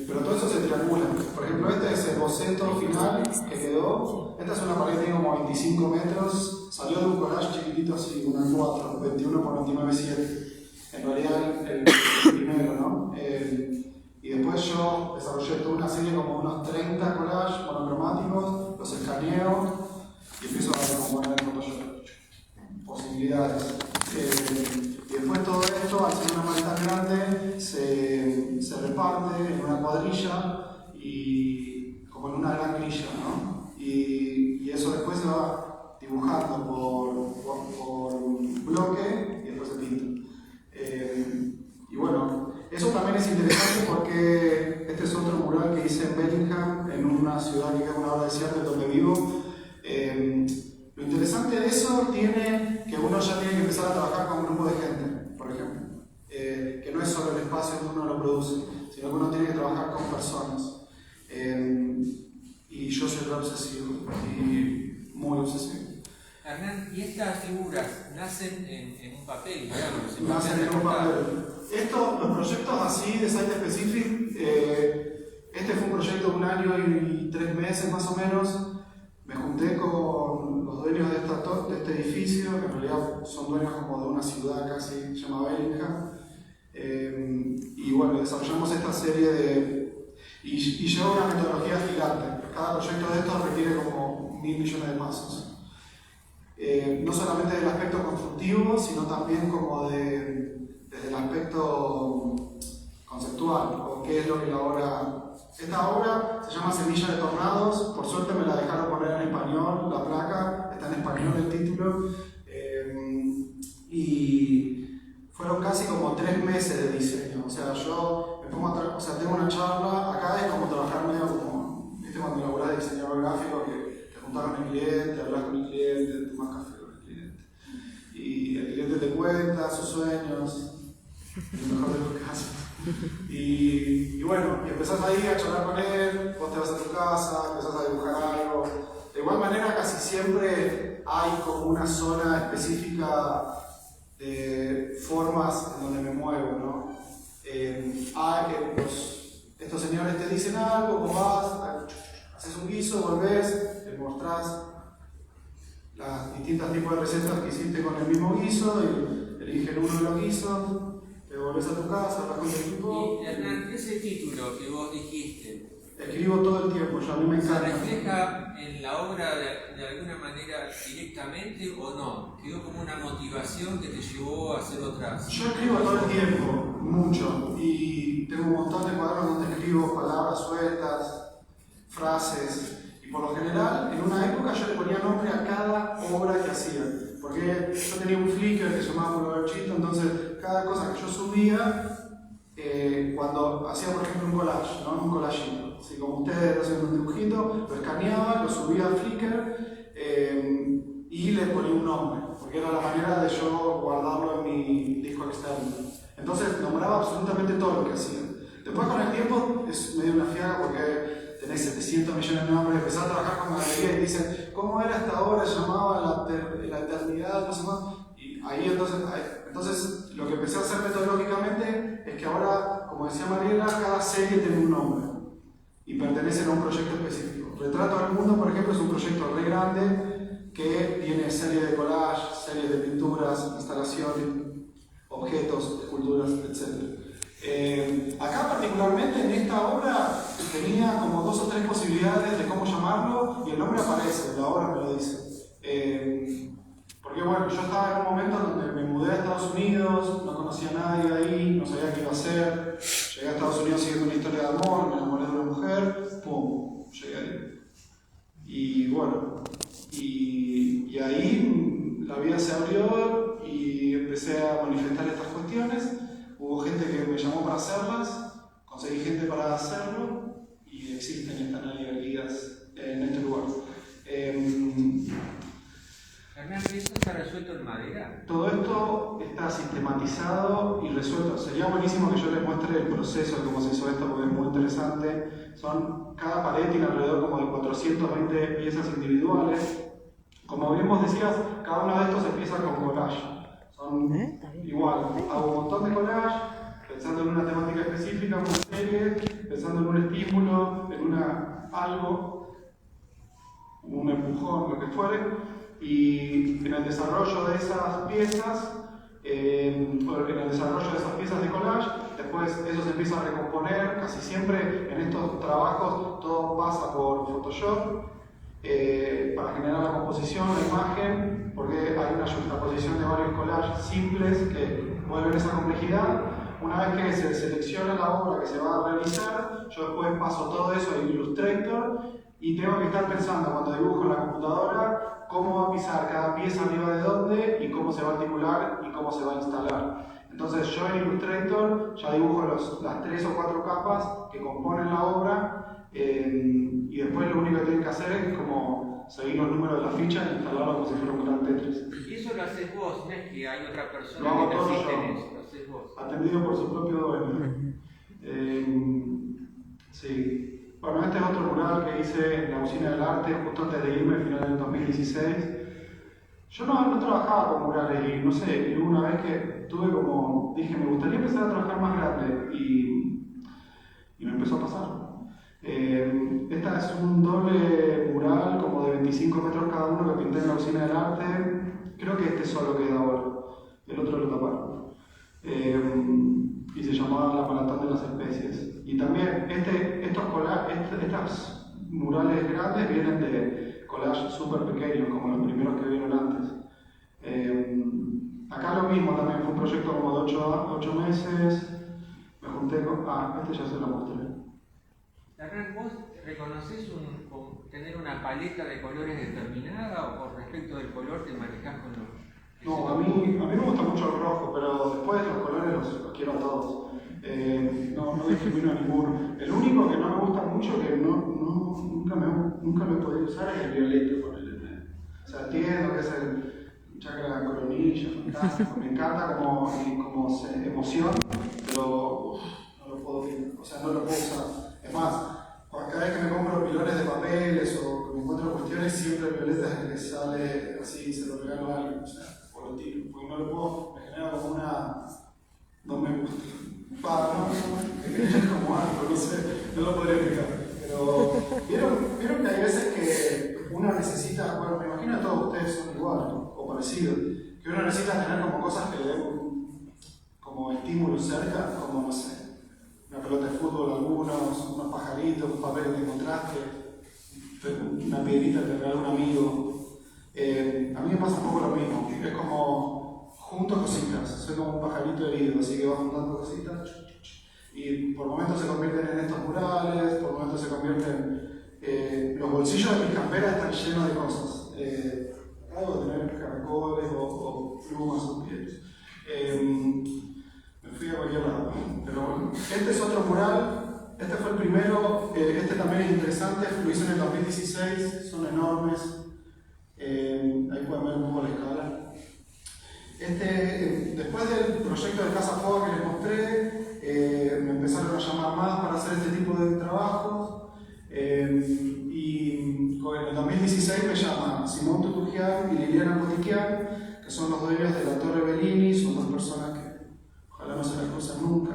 Pero todo eso se triangula. Por ejemplo, este es el boceto final que quedó. Esta es una pared que tiene como 25 metros. Salió de un collage chiquitito así, una 4, 21 por 29, 7. En realidad el primero, ¿no? Y después yo desarrollé toda una serie como unos 30 collages monocromáticos, los escaneo y empiezo a componer en Photoshop. Posibilidades. Y después todo esto, al ser una pared tan grande, se reparte en una cuadrilla y como en una gran grilla, ¿no? Y eso después se va dibujando por bloque y después se pinta. es interesante porque este es otro mural que hice en Bellingham, en una ciudad que queda a una hora de Seattle donde vivo. Lo interesante de eso tiene que uno ya tiene que empezar a trabajar con un grupo de gente, por ejemplo. Que no es solo el espacio donde uno lo produce, sino que uno tiene que trabajar con personas. Y yo soy re obsesivo, y muy obsesivo. Hernán, ¿y estas figuras nacen en un papel, digamos? Nacen en un papel. Los proyectos así de Site Specific, este fue un proyecto de 1 año y 3 meses más o menos. Me junté con los dueños de este edificio, que en realidad son dueños como de una ciudad casi, se llama Bellingham. Y bueno, desarrollamos esta serie de... Y lleva una metodología gigante. Cada proyecto de estos requiere como 1.000 millones de pasos. No solamente del aspecto constructivo, sino también como desde el aspecto conceptual, o qué es lo que la obra... Esta obra se llama Semilla de Tornados, por suerte me la dejaron poner en español, la placa, está en español el título, y fueron casi como 3 meses de diseño. O sea, yo me pongo a tengo una charla, acá es como trabajar medio como, ¿viste? Cuando laburás de diseñador gráfico, que te juntás con el cliente, hablas con el cliente, tomás café con el cliente. Y el cliente te cuenta sus sueños, en el mejor de los casos. Y bueno, y empezás ahí a charlar con él, vos te vas a tu casa, empezás a dibujar algo. De igual manera, casi siempre hay como una zona específica de formas en donde me muevo, ¿no? Estos señores te dicen algo, vos vas, haces un guiso, volvés, te mostrás las distintos tipos de recetas que hiciste con el mismo guiso y eligen uno de los guisos. Te volvés a tu casa, hablas con tu equipo. Y Hernán, ese título que vos dijiste, escribo todo el tiempo, yo a mí me ¿se encanta. refleja en la obra de alguna manera directamente o no? ¿Quedó como una motivación que te llevó a hacer otras? Yo escribo todo el tiempo, mucho, y tengo un montón de cuadernos donde escribo palabras sueltas, frases, y por lo general, en una época yo le ponía nombre a cada obra que hacía, porque yo tenía un Flickr que se llamaba Pulverchito, entonces cada cosa que yo subía, cuando hacía por ejemplo un collage, ¿no? Un collagito, así como ustedes hacen un dibujito, lo escaneaba, lo subía a Flickr y le ponía un nombre, porque era la manera de yo guardarlo en mi disco externo. Entonces nombraba absolutamente todo lo que hacía. Después con el tiempo es medio una fiaga porque tenés 700 millones de nombres, empezás a trabajar con galerías y dicen ¿cómo era esta obra? Se llamaba la eternidad, no sé más. Y ahí entonces lo que empecé a hacer metodológicamente es que ahora, como decía Mariela, cada serie tiene un nombre y pertenecen a un proyecto específico. Retrato al Mundo, por ejemplo, es un proyecto re grande que tiene serie de collage, series de pinturas, instalaciones, objetos, esculturas, etc. Acá particularmente en esta obra tenía como 2 o 3 posibilidades de cómo llamarlo y el nombre aparece, la obra me lo dice. Porque bueno, yo estaba en un momento donde me mudé a Estados Unidos, no conocía a nadie ahí, no sabía qué iba a hacer. Llegué a Estados Unidos siguiendo una historia de amor, me enamoré de una mujer, ¡pum! Llegué ahí. Y bueno, y ahí la vida se abrió y empecé a manifestar estas cuestiones. Hubo gente que me llamó para hacerlas, conseguí gente para hacerlo y existen y están ahí erguidas en este lugar. Hernán, ¿eso está resuelto en madera? Todo esto está sistematizado y resuelto. Sería buenísimo que yo les muestre el proceso de cómo se hizo esto porque es muy interesante. Cada pared tiene alrededor como de 420 piezas individuales. Como bien vos decías, cada uno de estos empieza con collage. Son igual, hago un montón de collage, pensando en una temática específica, una serie, pensando en un estímulo, en algo, un empujón, lo que fuere. Y en el desarrollo de esas piezas, de collage, después eso se empieza a recomponer. Casi siempre en estos trabajos todo pasa por Photoshop para generar la composición, la imagen, porque hay una juxtaposición de varios collages simples que vuelven esa complejidad. Una vez que se selecciona la obra que se va a realizar, yo después paso todo eso a Illustrator y tengo que estar pensando cuando dibujo en la computadora cómo va a pisar cada pieza arriba de dónde y cómo se va a articular y cómo se va a instalar. Entonces yo en Illustrator ya dibujo las 3 o 4 capas que componen la obra y después lo único que tienen que hacer es como seguir los números de la ficha e instalarlo como si fuera un gran Tetris. Y eso lo haces vos, no es que hay otra persona Lo hago que te todo asiste yo. en eso, lo haces vos. Atendido por su propio dueño. Sí. Bueno, este es otro mural que hice en la Usina del Arte justo antes de irme, al final del 2016. Yo no trabajaba con murales y no sé, y una vez que dije, me gustaría empezar a trabajar más grande y me empezó a pasar. Esta es un doble mural como de 25 metros cada uno que pinté en la Usina del Arte. Creo que este solo queda ahora, el otro lo taparon. Y se llamaba La Maratón de las Especies. Y también estos murales grandes vienen de collages súper pequeños, como los primeros que vieron antes. Acá lo mismo también, fue un proyecto como de 8 meses. Me junté con... este ya se lo mostré. Hernán, ¿vos reconoces tener una paleta de colores determinada o respecto del color te manejás con los... No, a mí me gusta mucho el rojo, pero después los colores los quiero a todos. No discrimino a ninguno. El único que no me gusta mucho, que nunca lo he podido usar, es el violeta. O sea, entiendo que es el chakra coronilla, fantástico, me encanta como emoción, pero no lo puedo usar. Es más, cada vez que me compro pilones de papeles o que me encuentro cuestiones, siempre el violeta es el que sale así, se lo regalo a alguien, o sea, por el tiro, porque no lo puedo, me genera como una... no me gusta. Me genera como algo, no sé, no lo podría explicar. Pero, ¿vieron que hay veces que uno necesita, bueno, me imagino que todos ustedes son igual, ¿no? O parecidos, que uno necesita tener como cosas que le den como estímulos cerca, como, no sé, una pelota de fútbol, unos pajaritos, un papel que encontraste, una piedrita que te regaló un amigo. A mí me pasa un poco lo mismo, es como junto cositas, soy como un pajarito herido, así que vas juntando cositas y por momentos se convierten en estos murales, por momentos se convierten... los bolsillos de mis camperas están llenos de cosas, algo de tener caracoles o plumas o pieles. Me fui a cualquier lado, pero bueno. Este es otro mural, este fue el primero, este también es interesante, lo hice en el 2016, son enormes, ahí pueden ver un poco la escala. Después del proyecto de Casa Foga que les mostré, me empezaron a llamar más para hacer este tipo de trabajos, y en el 2016 me llaman Simón Tutugian y Liliana Potiquian, que son los dueños de la Torre Bellini, son dos personas que ojalá no se las crucen nunca.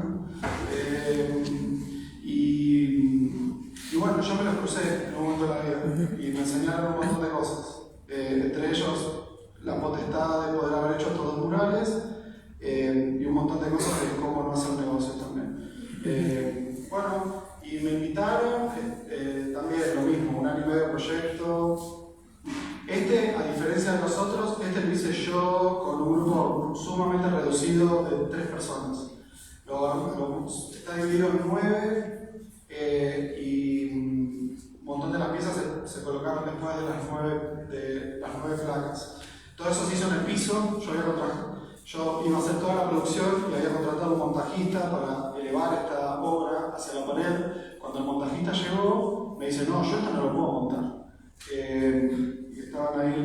Y bueno, yo me los crucé en un momento de la vida y me enseñaron un montón de cosas. Entre ellos, la potestad de poder haber hecho estos dos murales y un montón de cosas de cómo no hacer negocios también. Bueno, y me invitaron, también lo mismo, 1 año y medio de proyecto. A diferencia de los otros, lo hice yo con un grupo sumamente reducido de 3 personas. Está dividido en 9 y un montón de las piezas se colocaron después de las 9 placas. Todo eso se hizo en el piso, yo iba a hacer toda la producción y había contratado un montajista para elevar esta obra hacia la pared. Cuando el montajista llegó, me dice, no, yo esto no lo puedo montar. Y estaban ahí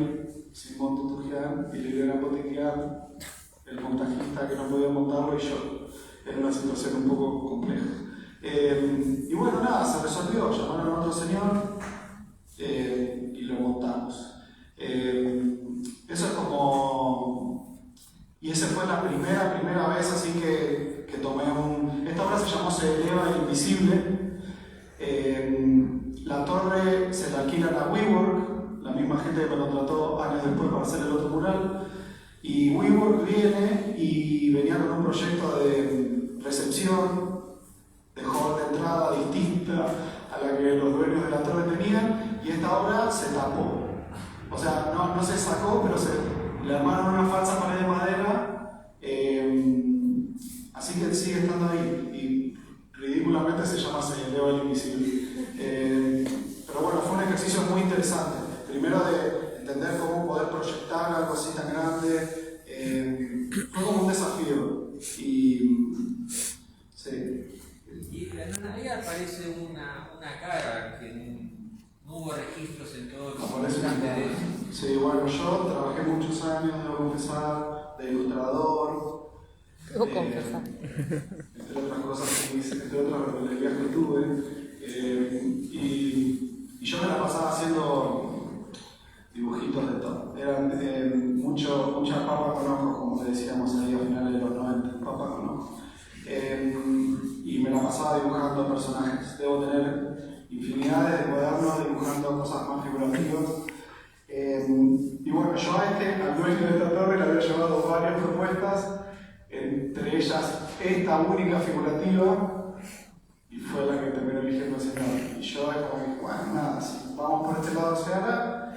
Simón Tutugian y Liliana Potiquian, el montajista que no podía montarlo y yo. Era una situación un poco compleja. Y bueno, nada, se resolvió, llamaron a otro señor y lo montamos. Eso es como... Y esa fue la primera vez así que tomé esta obra se llamó Se eleva el invisible. La torre se la alquilan a WeWork, la misma gente que me contrató años después para hacer el otro mural. Y WeWork viene y venía con un proyecto de recepción, de hall de entrada distinta a la que los dueños de la torre tenían, y esta obra se tapó. O sea, no se sacó, pero le armaron una falsa pared de madera, así que sigue estando ahí. Y ridículamente se llama Se eleva el invisible. Pero bueno, fue un ejercicio muy interesante. Primero de entender cómo poder proyectar algo así tan grande. Fue como un desafío. Y registros en todo el Aparece un interés. Sí, bueno, yo trabajé muchos años, debo confesar, de ilustrador. Debo confesar. Entre otras cosas que hice, entre otras responsabilidades que tuve. Y yo me la pasaba haciendo dibujitos de todo. Eran mucha papa con ojos, como le decíamos ahí a finales de los 90, papa con ojos. Y me la pasaba dibujando personajes. Debo tener infinidades de cuadernos dibujando cosas más figurativas. Y bueno, yo al dueño de esta torre le había llevado varias propuestas, entre ellas esta única figurativa, y fue la que terminó eligiendo el señor. Y yo es como que, bueno, nada, si vamos por este lado se hará.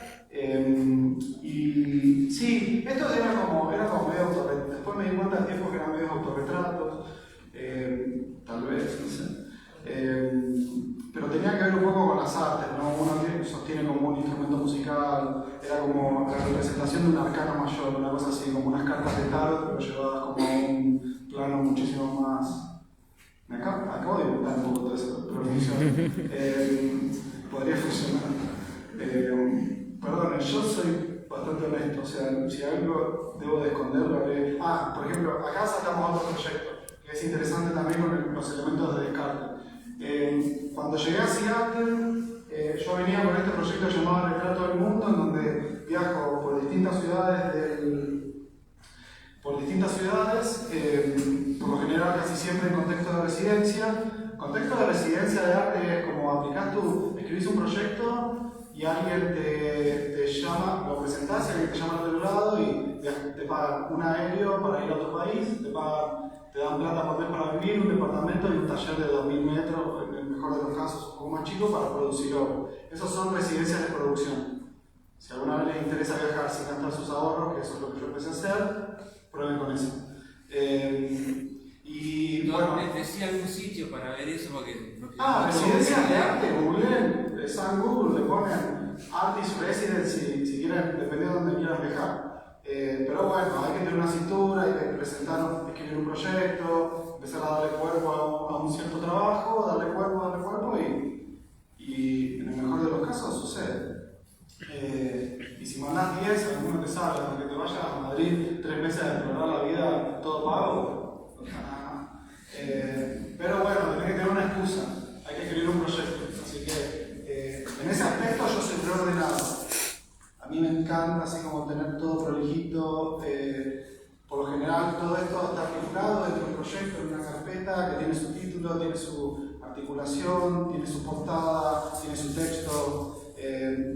Y sí, esto era como medio autorretrato. Después me di cuenta al tiempo que eran medio autorretratos, tal vez, no sé. Pero tenía que ver un poco con las artes, ¿no? Uno sostiene como un instrumento musical, era como la representación de un arcano mayor, una cosa así, como unas cartas de tarot, pero llevadas como a un plano muchísimo más. Acabo de inventar un poco todo eso, pero funciona. Podría funcionar. Perdón, yo soy bastante honesto, o sea, si algo debo de esconderlo, haré. Por ejemplo, acá sacamos otro proyecto, que es interesante también con los elementos de Descartes. Cuando llegué a Seattle, yo venía con este proyecto llamado Retrato del Mundo, en donde viajo por distintas ciudades, por lo general casi siempre en contexto de residencia. Contexto de residencia de arte es como aplicás escribís un proyecto y alguien te llama, lo presentás y alguien te llama al otro lado y te pagan un aéreo para ir a otro país, te dan plata por mes para vivir, un departamento y un taller de 2000 metros, en el mejor de los casos, un poco más chico, para producir obra. Esos son residencias de producción. Si alguna vez les interesa viajar sin gastar sus ahorros, que eso es lo que yo empecé a hacer, prueben con eso. Y bueno. Decía algún sitio para ver eso porque. Residencias de arte, googleen, en Google, le ponen Artist Residency, si quieren, dependiendo de donde quieran viajar. Pero bueno, hay que tener una cintura, hay que escribir un proyecto, empezar a darle cuerpo a un cierto trabajo, darle cuerpo y en el mejor de los casos sucede. Y si mandás 10, alguno te sale, aunque te vayas a Madrid 3 meses a explorar la vida todo pago, no pasa nada. Pero bueno, tenés que tener una excusa, hay que escribir un proyecto. Así que en ese aspecto yo soy preordenado. A mí me encanta así como tener todo prolijito. Por lo general todo esto está articulado dentro de un proyecto, en una carpeta que tiene su título, tiene su articulación, tiene su portada, tiene su texto.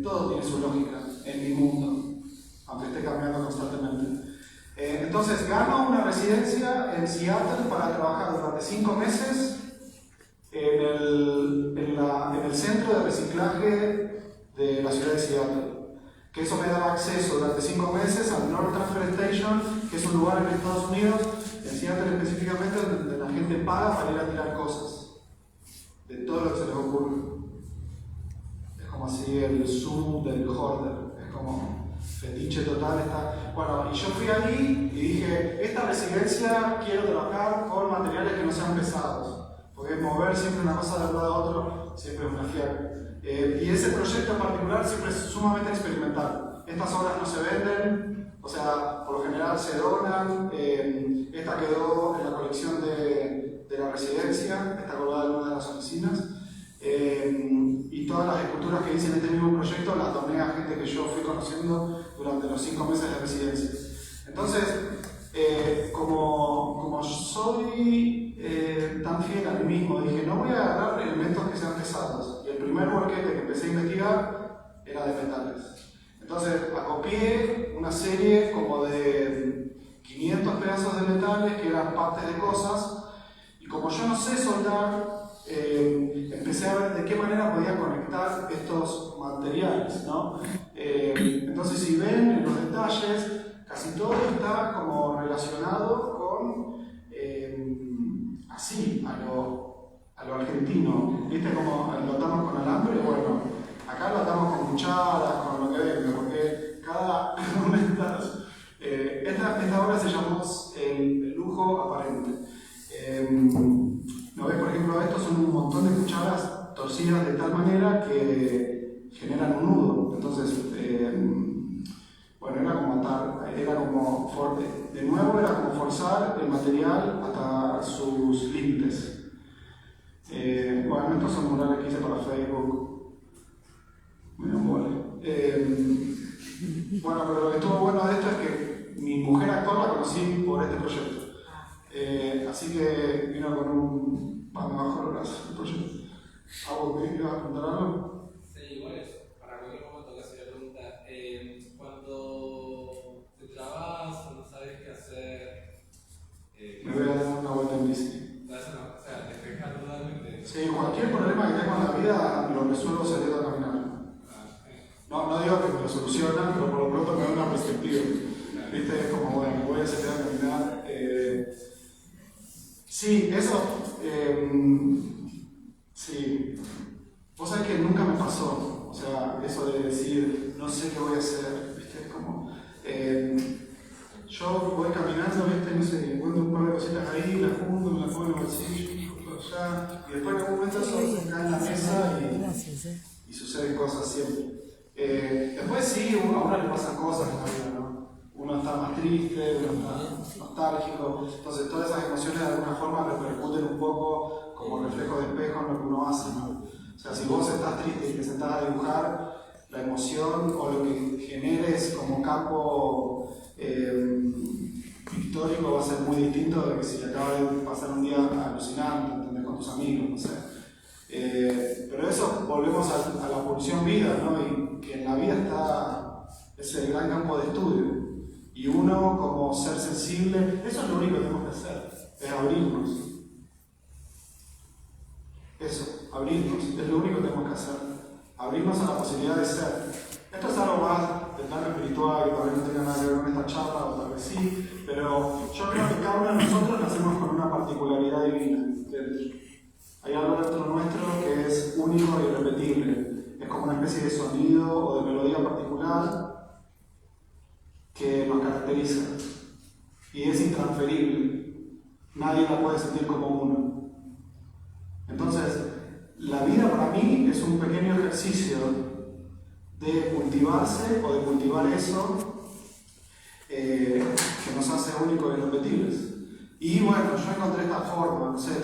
Todo tiene su lógica en mi mundo, aunque esté cambiando constantemente. Entonces gano una residencia en Seattle para trabajar durante 5 meses en el centro de reciclaje de la ciudad de Seattle. Que eso me daba acceso durante 5 meses al North Transfer Station, que es un lugar en Estados Unidos, en Seattle específicamente, donde la gente paga para ir a tirar cosas, de todo lo que se les ocurre. Como así el zoom del hoarder, es como fetiche total. Bueno, y yo fui allí y dije, esta residencia quiero trabajar con materiales que no sean pesados, porque mover siempre una cosa de un lado a otro siempre es una fiera. Y ese proyecto en particular siempre es sumamente experimental. Estas obras no se venden, o sea, por lo general se donan. Esta quedó en la colección de la residencia, está colgada en una de las oficinas. Y todas las esculturas que hice en este mismo proyecto las doné a gente que yo fui conociendo durante los 5 meses de residencia. Entonces, como soy tan fiel a mí mismo, dije, no voy a agarrar elementos que sean pesados. Y el primer volquete que empecé a investigar era de metales. Entonces, acopié una serie como de 500 pedazos de metales que eran partes de cosas. Y como yo no sé soldar, empecé a ver de qué manera podía conectar estos materiales, ¿no? Entonces, si ven en los detalles, casi todo está como relacionado con, así, a lo argentino. ¿Viste cómo lo atamos con alambre? Bueno, acá lo atamos con cucharas, con lo que venga, porque cada momento... esta obra se llamó El lujo aparente. ¿No ves? Por ejemplo, estos son un montón de cucharas torcidas de tal manera que generan un nudo. Entonces, bueno, era como atar, de nuevo era como forzar el material hasta sus límites. Bueno, estos son murales que hice para Facebook. Medio mole. Bueno, pero lo que estuvo bueno de esto es que mi mujer actual la conocí por este proyecto. Así que vino con un pan bajo el brazo el proyecto. ¿Algo que ibas a contar algo? Sí, igual es, para cualquier momento que hace la pregunta, cuando te trabas o no sabes qué hacer, Me voy a dar una vuelta en bici. o sea, despejar totalmente. Sí, cualquier problema que tengo en la vida lo resuelvo saliendo a caminar. No digo que me lo solucionan, pero por lo pronto me da una perspectiva. ¿Viste? Es como, bueno, voy a salir a caminar. Sí, eso. Sí. Vos sabés que nunca me pasó. O sea, eso de decir, no sé qué voy a hacer. ¿Viste? Es como. Yo voy caminando, ¿viste? No sé, encuentro un par de cositas ahí, las junto, me las pongo en el bolsillo, allá. Y después en algún momento eso cae en la mesa y suceden cosas siempre. Después sí, a uno le pasan cosas en la vida, ¿no? Uno está más triste, uno está nostálgico, entonces todas esas emociones de alguna forma repercuten un poco como reflejo de espejo en lo que uno hace, ¿no? O sea, si vos estás triste y te sentás a dibujar, la emoción o lo que generes como campo pictórico va a ser muy distinto de que si acaba de pasar un día alucinante, ¿entendés? Con tus amigos, no sé. Pero eso, volvemos a la pulsión vida, ¿no? Y que en la vida está ese gran campo de estudio. Y uno, como ser sensible, eso es lo único que tenemos que hacer, es abrirnos. Eso, abrirnos, es lo único que tenemos que hacer. Abrirnos a la posibilidad de ser. Esto es algo más del plano espiritual, que tal vez no tenga nada que ver con esta charla, o tal vez sí, pero yo creo que cada uno de nosotros nacemos con una particularidad divina dentro. Hay algo dentro nuestro que es único e irrepetible. Es como una especie de sonido o de melodía particular que nos caracteriza. Y es intransferible. Nadie la puede sentir como uno. Entonces, la vida para mí es un pequeño ejercicio de cultivarse o de cultivar eso que nos hace únicos e irrepetibles. Y bueno, yo encontré esta forma, no sé,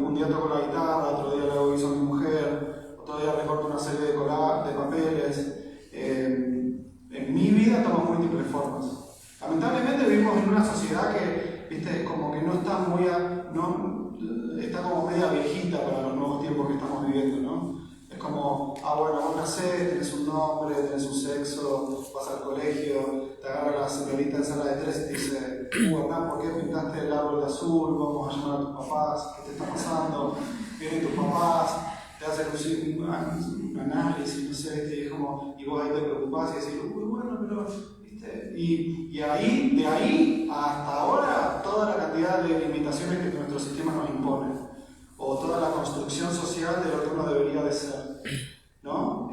un día toco la guitarra, otro día le hago guiso a mi mujer, otro día recorto una serie de papeles. En mi vida toma múltiples formas. Lamentablemente vivimos en una sociedad que, viste, como que no está muy, está como media viejita para los nuevos tiempos que estamos viviendo, ¿no? Es como, bueno, vos nacés, tenés un nombre, tenés un sexo, vas al colegio, te agarra la señorita en sala de tres y te dice, Hernán, ¿por qué pintaste el árbol de azul? Vamos a llamar a tus papás, ¿qué te está pasando? Vienen tus papás, te hacen un análisis, no sé, y es como, y vos ahí te preocupás y decís, bueno, pero, ¿viste? Y de ahí hasta ahora, toda la cantidad de limitaciones que nuestro sistema nos impone, o toda la construcción social de lo que uno debería de ser, ¿no?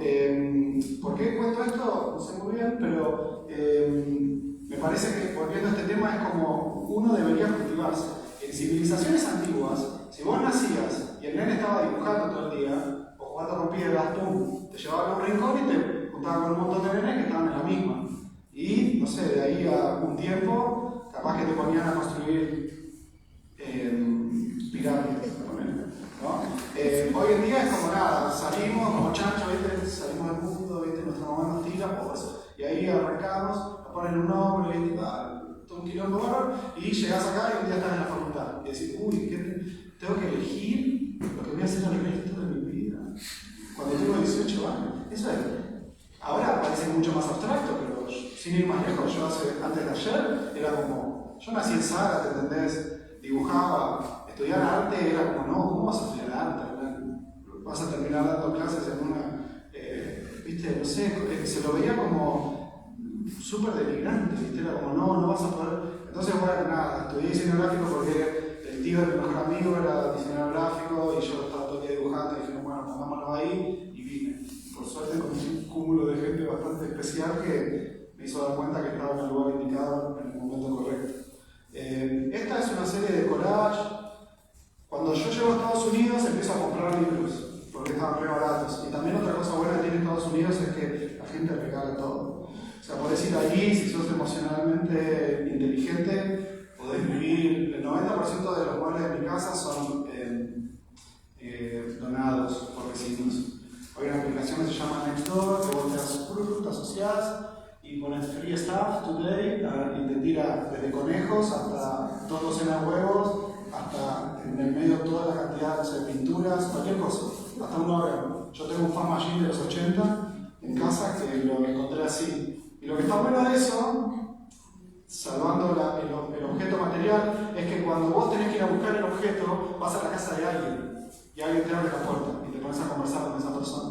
¿Por qué cuento esto? No sé muy bien, pero me parece que, volviendo a este tema, es como uno debería cultivarse. En civilizaciones antiguas, si vos nacías y el nene estaba dibujando todo el día, o jugando con piedras, pum, te llevaba a un rincón y te juntaba con un montón de nenes que estaban en la misma. Y, no sé, de ahí a un tiempo, capaz que te ponían a construir pirámides, ¿no? Hoy en día es como nada, salimos como chanchos, ¿viste? Salimos del mundo, ¿viste? Nuestra mamá nos tira, pues, y ahí arrancamos, nos ponen un nombre, ¿viste? Todo un quilombo bárbaro, y llegás acá y un día estás en la facultad. Y decís, tengo que elegir lo que voy a hacer al resto de mi vida. Cuando tengo 18 años, eso es. Ahora parece mucho más abstracto, pero sin ir más lejos, yo antes de ayer era como, yo nací en Sara, ¿te entendés? Dibujaba, estudiar arte era como, no, ¿cómo vas a estudiar arte? Vas a terminar dando clases en una, viste, no sé, se lo veía como súper denigrante, viste, era como, no vas a poder. Entonces, bueno, nada, estudié diseño gráfico porque el tío de mi mejor amigo era diseñador gráfico y yo estaba todo el día dibujando y dije, bueno, pongámoslo ahí y vine. Por suerte con un cúmulo de gente bastante especial que me hizo dar cuenta que estaba en el lugar indicado en el momento correcto. Esta es una serie de collage. Cuando yo llego a Estados Unidos empiezo a comprar libros, porque estaban re baratos. Y también otra cosa buena que tiene Estados Unidos es que la gente regala todo. O sea, podés ir allí, si sos emocionalmente inteligente, podés vivir. El 90% de los muebles de mi casa son donados por vecinos. Hay una aplicación que se llama Nextdoor, que vos te asociás y pones free stuff today y te tira desde conejos hasta 2 docenas de huevos, hasta en el medio toda la cantidad de pinturas, cualquier cosa, hasta un órgano. Yo tengo un fan machine de los 80 en casa que lo encontré así. Y lo que está bueno de eso, salvando el objeto material, es que cuando vos tenés que ir a buscar el objeto, vas a la casa de alguien y alguien te abre la puerta y te pones a conversar con esa persona.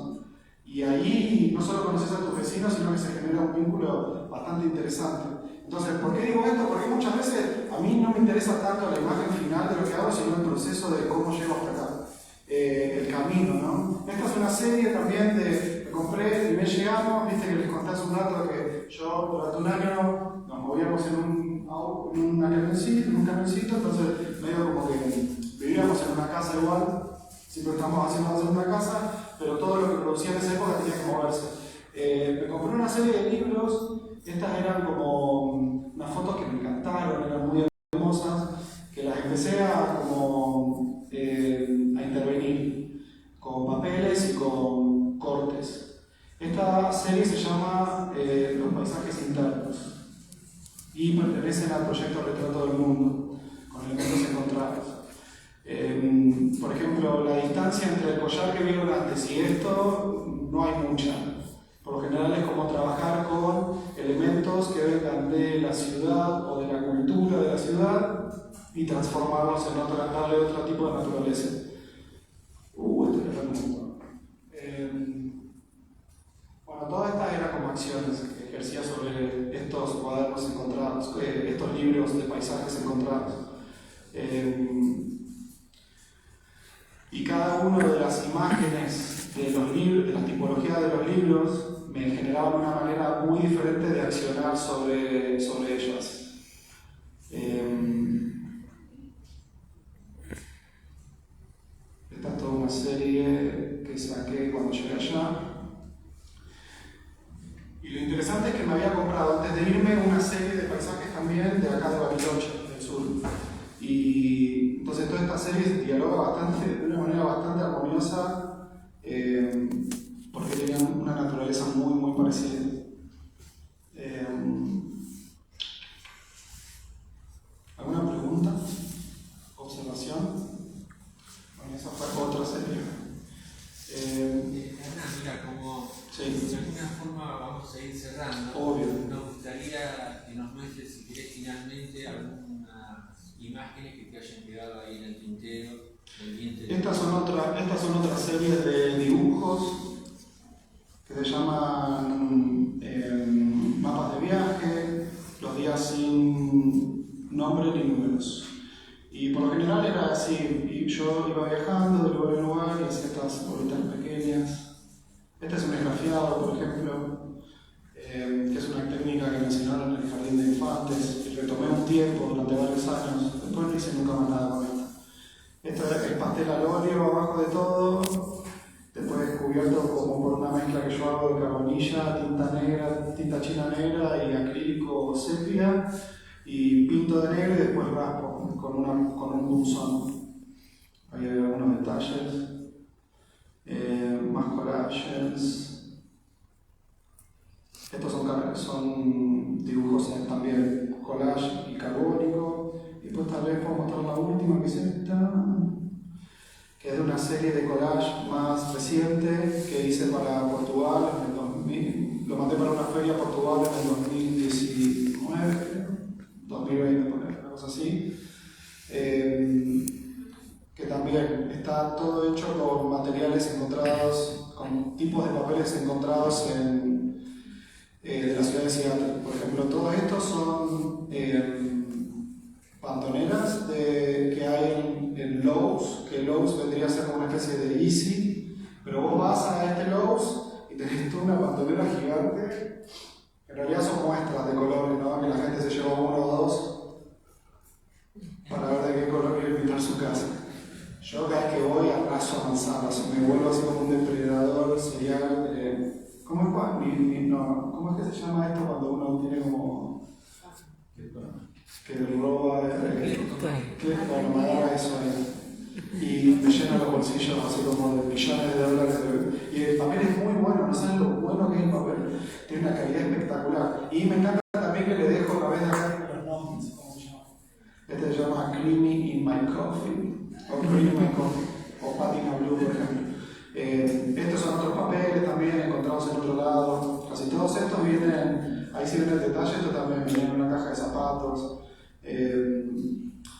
Y ahí no solo conoces a tus vecinos, sino que se genera un vínculo bastante interesante. Entonces, ¿por qué digo esto? Porque muchas veces a mí no me interesa tanto la imagen final de lo que hago, sino el proceso de cómo llego hasta acá. El camino, ¿no? Esta es una serie también que compré y me llegamos, viste que les conté hace un rato que yo durante un año nos movíamos en un camioncito, entonces medio como que vivíamos en una casa igual, siempre estamos haciendo una casa, pero todo lo que producía en esa época tenía que moverse. Me compré una serie de libros, estas eran como unas fotos que me encantaron, eran muy hermosas, que las empecé a intervenir con papeles y con cortes. Esta serie se llama Los paisajes internos y pertenecen al proyecto Retrato del Mundo, con elementos encontrados. Por ejemplo, la distancia entre el collar que vieron antes y esto no hay mucha. Por lo general es como trabajar con elementos que vengan de la ciudad o de la cultura de la ciudad y transformarlos en darle otro tipo de naturaleza. Este era hermoso. Bueno, todas estas eran como acciones que ejercía sobre estos cuadernos encontrados, estos libros de paisajes encontrados. Y cada una de las imágenes de los libros, de la tipología de los libros, me generaba una manera muy diferente de accionar sobre ellas. Esta es toda una serie que saqué cuando llegué allá. Y lo interesante es que me había comprado antes de irme una serie de paisajes también de acá de Bariloche, del sur. Y entonces toda esta serie dialoga de una manera bastante armoniosa porque tenían una naturaleza muy, muy parecida. ¿Alguna pregunta? ¿Observación? Bueno, esa fue otra serie. Mira, como Sí. de alguna forma vamos a ir cerrando, Obvio. nos gustaría que nos muestres, si querés, finalmente algunas imágenes que te hayan quedado ahí en el tintero, pendiente de... Estas son otras series de dibujos que se llaman mapas de viaje, los días sin nombre ni números. Y por lo general era así, y yo iba viajando de lugar en lugar y hacía estas bolitas pequeñas. Este es un esgrafiado, por ejemplo, que es una técnica que me enseñaron en el jardín de infantes y retomé un tiempo durante varios años. Después no hice nunca más nada con esto. Esto es el pastel al óleo abajo de todo, después cubierto como por una mezcla que yo hago de carbonilla, tinta negra, tinta china negra y acrílico sepia, y pinto de negro y después raspo con un punzón. Ahí hay algunos detalles. Más collages. Estos son dibujos también collage y carbónico. Y pues tal vez puedo mostrar la última, que es esta, que es de una serie de collage más reciente que hice para Portugal en el 2000. Lo mandé para una feria a Portugal en el 2019, creo. 2020, una cosa así. Que también está todo hecho con materiales encontrados, con tipos de papeles encontrados de la ciudad de Seattle. Por ejemplo, todos estos son pantoneras que hay en Lowe's, que Lowe's vendría a ser como una especie de Easy, pero vos vas a este Lowe's y tenés toda una pantonera gigante. En realidad son muestras de colores, ¿no? Que la gente se lleva uno o dos para ver de qué color quiere pintar su casa. Yo cada vez que voy arraso manzanas, me vuelvo así como un depredador serial. ¿Cómo es que se llama esto cuando uno tiene como que roba? Bueno, me agarra eso ahí. Y me llena los bolsillos así como de millones de dólares. Y el papel es muy bueno, no saben lo bueno que es el papel. Tiene una calidad espectacular. Y me encanta también que le dejo a través de acá los nombres, ¿cómo se llama? Este se llama Creamy in My Coffee, o Creamy in My Coffee, o Patina Blue, por ejemplo. Estos son otros papeles también encontrados en otro lado. Casi todos estos vienen, ahí sí viene el detalle, esto también viene en una caja de zapatos.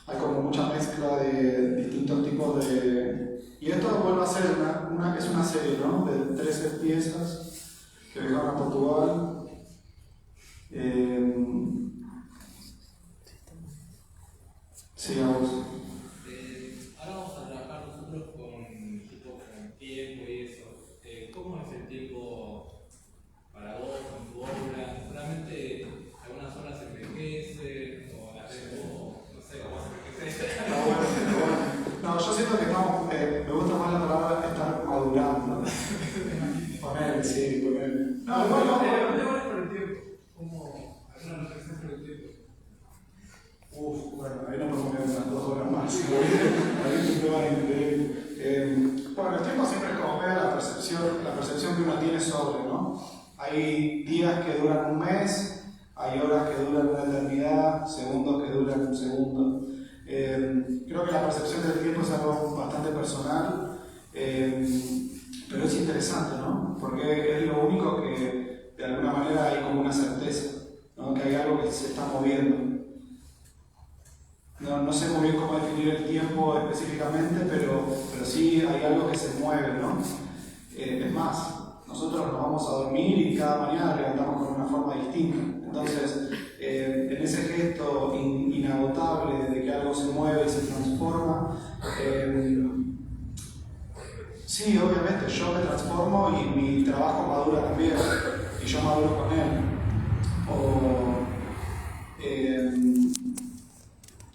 Hay como mucha mezcla de distintos tipos de... Y esto vuelve a ser es una serie, ¿no? De 13 piezas que viajaron a Portugal. Sí, a vos. Ahora vamos a trabajar nosotros con tiempo y eso. ¿Cómo es el tiempo para vos, con tu obra? Seguramente algunas horas se envejecen o las no sé cómo se envejece. No, yo siento que estamos, me gusta más la palabra estar madurando. Poner, sí, poner. No, igual no. ¿Dónde por el tiempo? ¿Cómo alguna reflexión sobre el tiempo? Bueno, ahí no podemos quedar unas 2 horas más. Ahí te van a entender. Bueno, el tiempo siempre es como ver la percepción que uno tiene sobre, ¿no? Hay días que duran un mes, hay horas que duran una eternidad, segundos que duran un segundo. Creo que la percepción del tiempo es algo bastante personal, pero es interesante, ¿no? Porque es lo único que de alguna manera hay como una certeza, ¿no? Que hay algo que se está moviendo. No sé muy bien cómo definir el tiempo específicamente, pero sí hay algo que se mueve, ¿no? Es más, nosotros nos vamos a dormir y cada mañana levantamos con una forma distinta. Entonces, en ese gesto inagotable de que algo se mueve y se transforma, sí, obviamente yo me transformo y mi trabajo madura también, y yo maduro con él.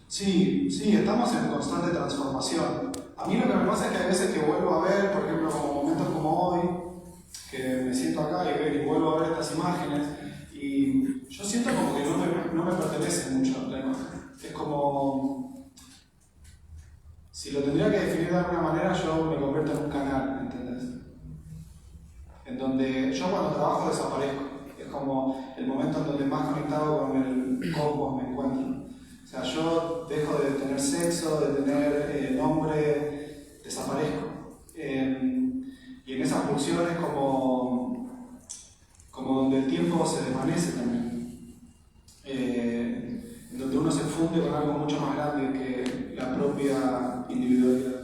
Sí, estamos en constante transformación. A mí lo que me pasa es que hay veces que vuelvo a ver, por ejemplo, como momentos como hoy, que me siento acá y vuelvo a ver estas imágenes, y yo siento como que no me pertenece mucho la imagen. Es como... Si lo tendría que definir de alguna manera, yo me convierto en un canal, ¿entendés? En donde yo cuando trabajo desaparezco. Es como el momento en donde más conectado con el cosmos me encuentro. O sea, yo dejo de tener sexo, de tener nombre, desaparezco. Y en esas pulsiones como donde el tiempo se desvanece también. En donde uno se funde con algo mucho más grande que la propia individualidad.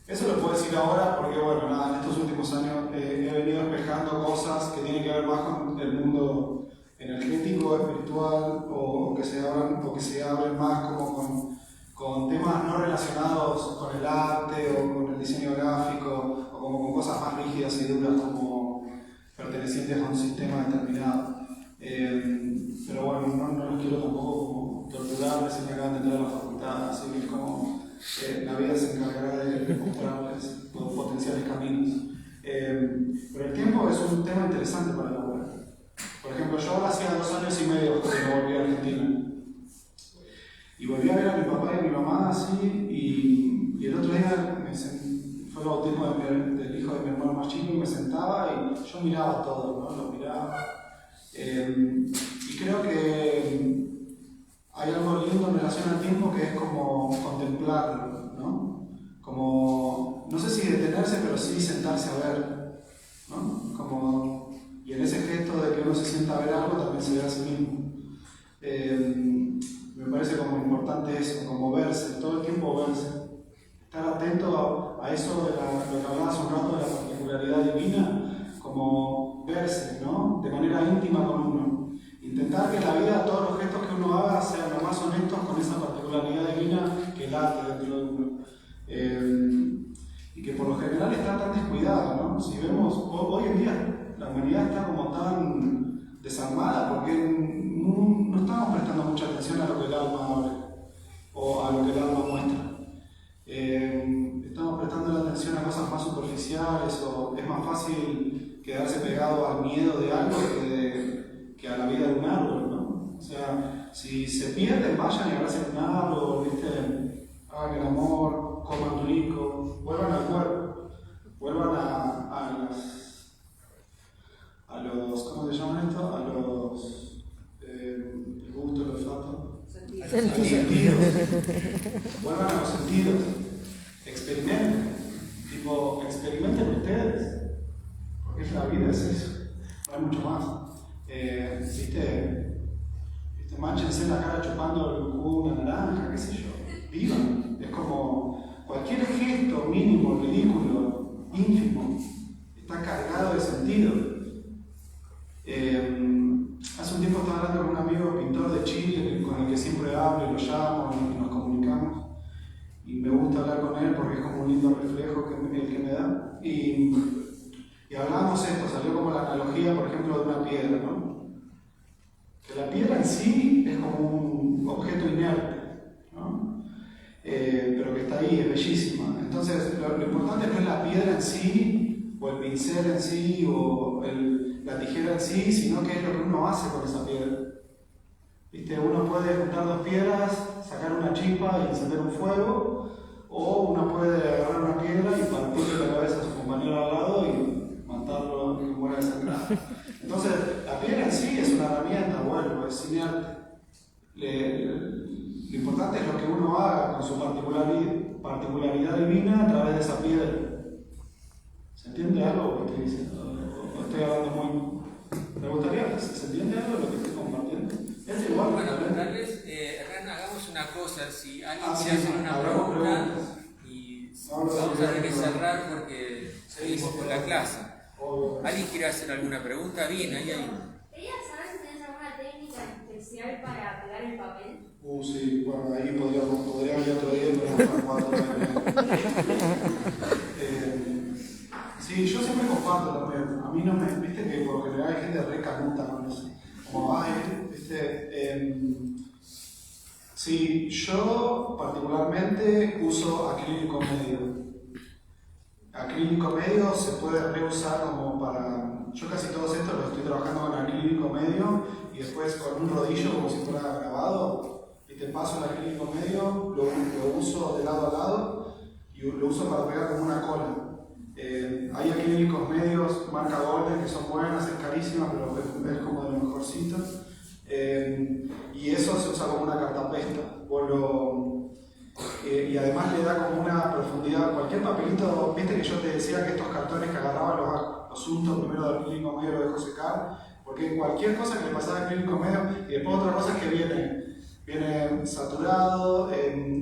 Eso lo puedo decir ahora porque, bueno, nada, en estos últimos años he venido espejando cosas que tienen que ver más con el mundo energético, espiritual, o que se abren más como con temas no relacionados con el arte o con el diseño gráfico, o como con cosas más rígidas y duras como pertenecientes a un sistema determinado. Pero bueno, no los quiero tampoco como torturar, recién me acaban de entrar a la facultad, así que como la vida se encargará de mostrarles potenciales caminos. Pero el tiempo es un tema interesante para la obra. Por ejemplo, yo ahora hacía 2 años y medio que me volví a Argentina. Y volví a ver a mi papá y a mi mamá así, y el otro día fue el bautismo del hijo de mi hermano más chico y me sentaba y yo miraba todo, ¿no? Lo miraba. Y creo que hay algo lindo en relación al tiempo que es como contemplarlo, ¿no? Como, no sé si detenerse, pero sí sentarse a ver, ¿no? Y en ese gesto de que uno se sienta a ver algo también se ve a sí mismo. Me parece como importante eso, como verse, todo el tiempo verse. Estar atento a eso de lo que hablaba hace un rato de la particularidad divina, como verse, ¿no? De manera íntima con uno. Intentar que en la vida todos los gestos que uno haga sean lo más honestos con esa particularidad divina que late dentro de uno. Y que por lo general está tan descuidada, ¿no? Si vemos, hoy en día la humanidad está como tan desarmada porque no estamos prestando mucha atención a lo que el alma abre o a lo que el alma muestra. asociado al miedo de algo que a la vida de un árbol, ¿no? O sea, si se pierden, vayan y abracen un árbol, ¿viste? Hagan el amor, coman rico, vuelvan al cuerpo, vuelvan a los, ¿cómo se llaman esto? A los, el gusto, el olfato. Sentidos. Vuelvan a los sentidos. Experimenten. Experimenten ustedes. Porque la vida es eso. No hay mucho más. ¿Viste? Mánchense la cara chupando el jugo de una naranja, qué sé yo. Vivan. Es como cualquier gesto mínimo, ridículo, ínfimo, está cargado de sentido. Hace un tiempo estaba hablando con un amigo pintor de Chile, con el que siempre hablo y lo llamo y nos comunicamos. Y me gusta hablar con él porque es como un lindo reflejo el que me da. Y hablábamos esto, salió como la analogía, por ejemplo, de una piedra, ¿no? Que la piedra en sí es como un objeto inerte, ¿no? Pero que está ahí, es bellísima. Entonces, lo importante no es la piedra en sí, o el pincel en sí, o la tijera en sí, sino que es lo que uno hace con esa piedra. ¿Viste? Uno puede juntar dos piedras, sacar una chispa y encender un fuego, o uno puede agarrar una piedra y partirle la cabeza a su compañero al lado y matarlo y que muera desangrado. Entonces, la piedra en sí es una herramienta, bueno, es inerte. Lo importante es lo que uno haga con su particularidad divina a través de esa piedra. ¿Se entiende algo que estoy diciendo? ¿O estoy hablando muy...? ¿Me gustaría? ¿Se entiende algo de lo que estoy compartiendo? Es igual. Bueno, tal vez, Hernán, hagamos una cosa. Si alguien sí, quiere hacer una pregunta, y vamos a tener que cerrar porque seguimos con la clase. ¿Alguien quiere hacer alguna pregunta? Bien, ahí hay. Quería saber si tenés alguna técnica especial para pegar el papel. Sí, bueno, ahí podría ir otro día, pero no para 4 años. Sí, yo siempre comparto también. A mí no me. Viste que por lo general hay gente re canuta con eso. Como, viste. Sí, yo particularmente uso acrílico medio. Acrílico medio se puede reusar como para... Yo casi todos estos los estoy trabajando con acrílico medio y después con un rodillo como si fuera grabado y te paso el acrílico medio, lo uso de lado a lado y lo uso para pegar como una cola. Hay acrílicos medios, marca Golden, que son buenas, es carísima, pero es como de lo mejorcito. Y eso se usa como una cartapesta. Y además le da como una profundidad. Cualquier papelito, viste que yo te decía que estos cartones que agarraba los untos primero del acrílico medio lo dejo secar, porque cualquier cosa que le pasaba al acrílico medio y después otra cosa es que viene saturado,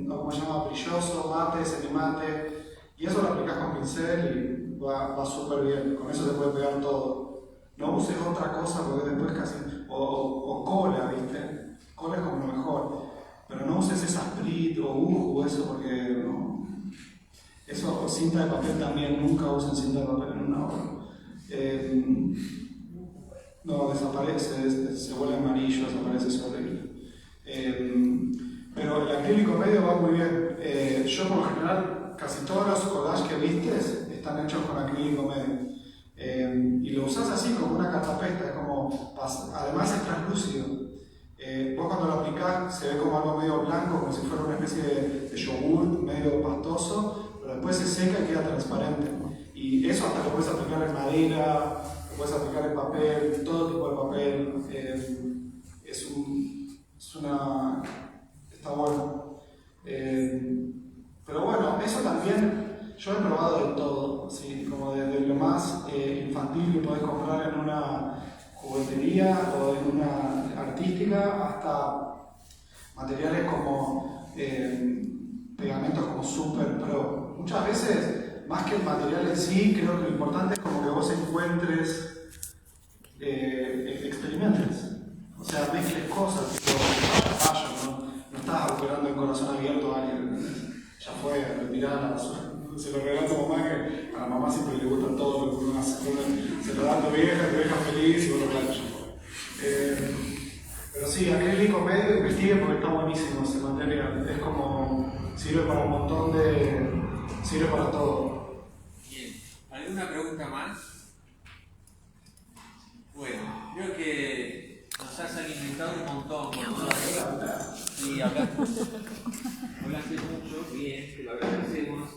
como se llama, brilloso, mate, semimate, y eso lo aplicás con pincel y va súper bien. Con eso se puede pegar todo. No uses otra cosa porque después casi. O cola, viste. Cola es como lo mejor. Pero no uses esa sprit o uju, eso porque no. Eso, o cinta de papel también, nunca usen cinta de papel en una obra. No, desaparece, se vuelve amarillo, desaparece, es horrible. Pero el acrílico medio va muy bien. Yo por lo general, casi todos los collages que vistes están hechos con acrílico medio. Y lo usas así como una cartapesta, es como, además es translúcido. Vos cuando lo aplicás se ve como algo medio blanco, como si fuera una especie de yogur medio pastoso, pero después se seca y queda transparente. Y eso hasta lo puedes aplicar en madera, lo puedes aplicar en papel, todo tipo de papel. Está bueno. Pero bueno, eso también, yo he probado de todo, ¿sí? Como desde lo más infantil que podés comprar en una juguetería o en una artística hasta materiales como pegamentos como super pro. Muchas veces, más que el material en sí, creo que lo importante es como que vos encuentres, experimentes. O sea, mezcles cosas, tipo, no estás agujerando el corazón abierto a alguien, ya fue, retirada la basura. Se lo regala a tu mamá, que a la mamá siempre le gusta todo lo que uno hace. Se lo da a tu vieja feliz y bueno, claro, ya fue. Pero sí, acrílico medio, investigue porque está buenísimo ese material. Es como, sirve para un montón de... sirve para todo. Bien. ¿Alguna pregunta más? Creo que nos has alimentado un montón con todo esto. Y hablaste mucho, bien, te lo agradecemos.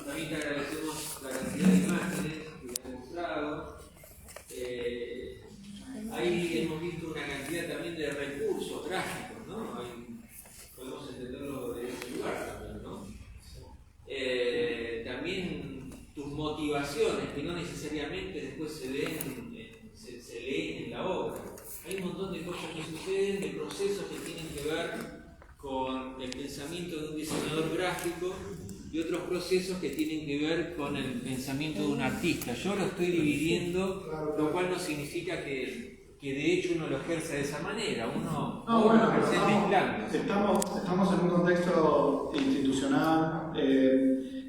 También te agradecemos la cantidad de imágenes que has mostrado. Ahí hemos visto una cantidad también de recursos gráficos, ¿no? Podemos entenderlo de ese lugar también, ¿no? También tus motivaciones, que no necesariamente después se leen en la obra. Hay un montón de cosas que suceden, de procesos que tienen que ver con el pensamiento de un diseñador gráfico y otros procesos que tienen que ver con el pensamiento de un artista. Yo lo estoy dividiendo, lo cual no significa que de hecho uno lo ejerza de esa manera, uno lo ejerce mezclando. Estamos en un contexto institucional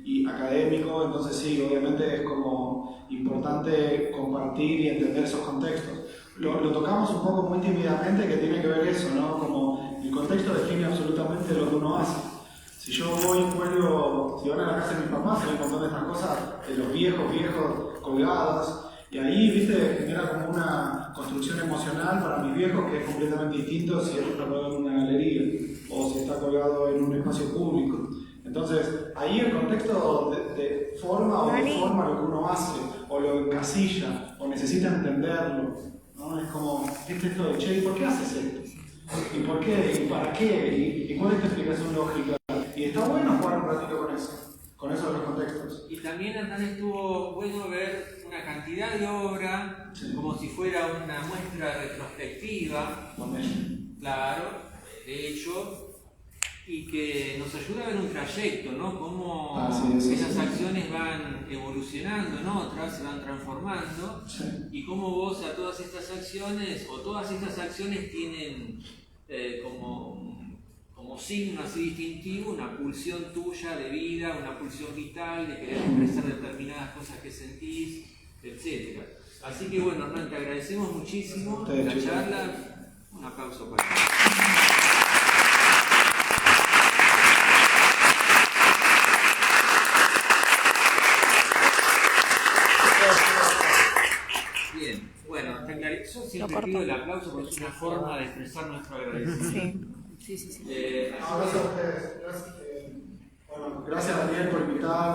y académico, entonces sí, obviamente es como importante compartir y entender esos contextos. Lo tocamos un poco muy tímidamente, que tiene que ver eso, ¿no? Como el contexto define absolutamente lo que uno hace. Si yo voy y cuelgo, si van a la casa de mis papás, hay un montón de estas cosas de los viejos colgadas, y ahí, viste, genera como una construcción emocional para mis viejos que es completamente distinto si está colgado en una galería o si está colgado en un espacio público. Entonces, ahí el contexto de forma o deforma lo que uno hace, o lo encasilla, o necesita entenderlo, ¿no? Es como, viste esto de, che, ¿y por qué haces esto? ¿Y por qué? ¿Y para qué? ¿Y cuál es tu explicación lógica? Y está bueno jugar un ratito con eso de los contextos. Y también, Hernán, estuvo bueno ver una cantidad de obra, sí, como si fuera una muestra retrospectiva, claro, de hecho, y que nos ayuda a ver un trayecto, ¿no? Cómo esas acciones van evolucionando, ¿no? Otras se van transformando, sí, y cómo vos a todas estas acciones, o todas estas acciones tienen como signo así distintivo una pulsión tuya de vida, una pulsión vital de querer expresar determinadas cosas que sentís, etc. Así que bueno, Hernán, te agradecemos muchísimo la charla. Un aplauso para ti. Bien, bueno, yo siempre pido el aplauso porque es una forma de expresar nuestro agradecimiento. Sí. Gracias a ustedes. Bueno, gracias Daniel por invitar.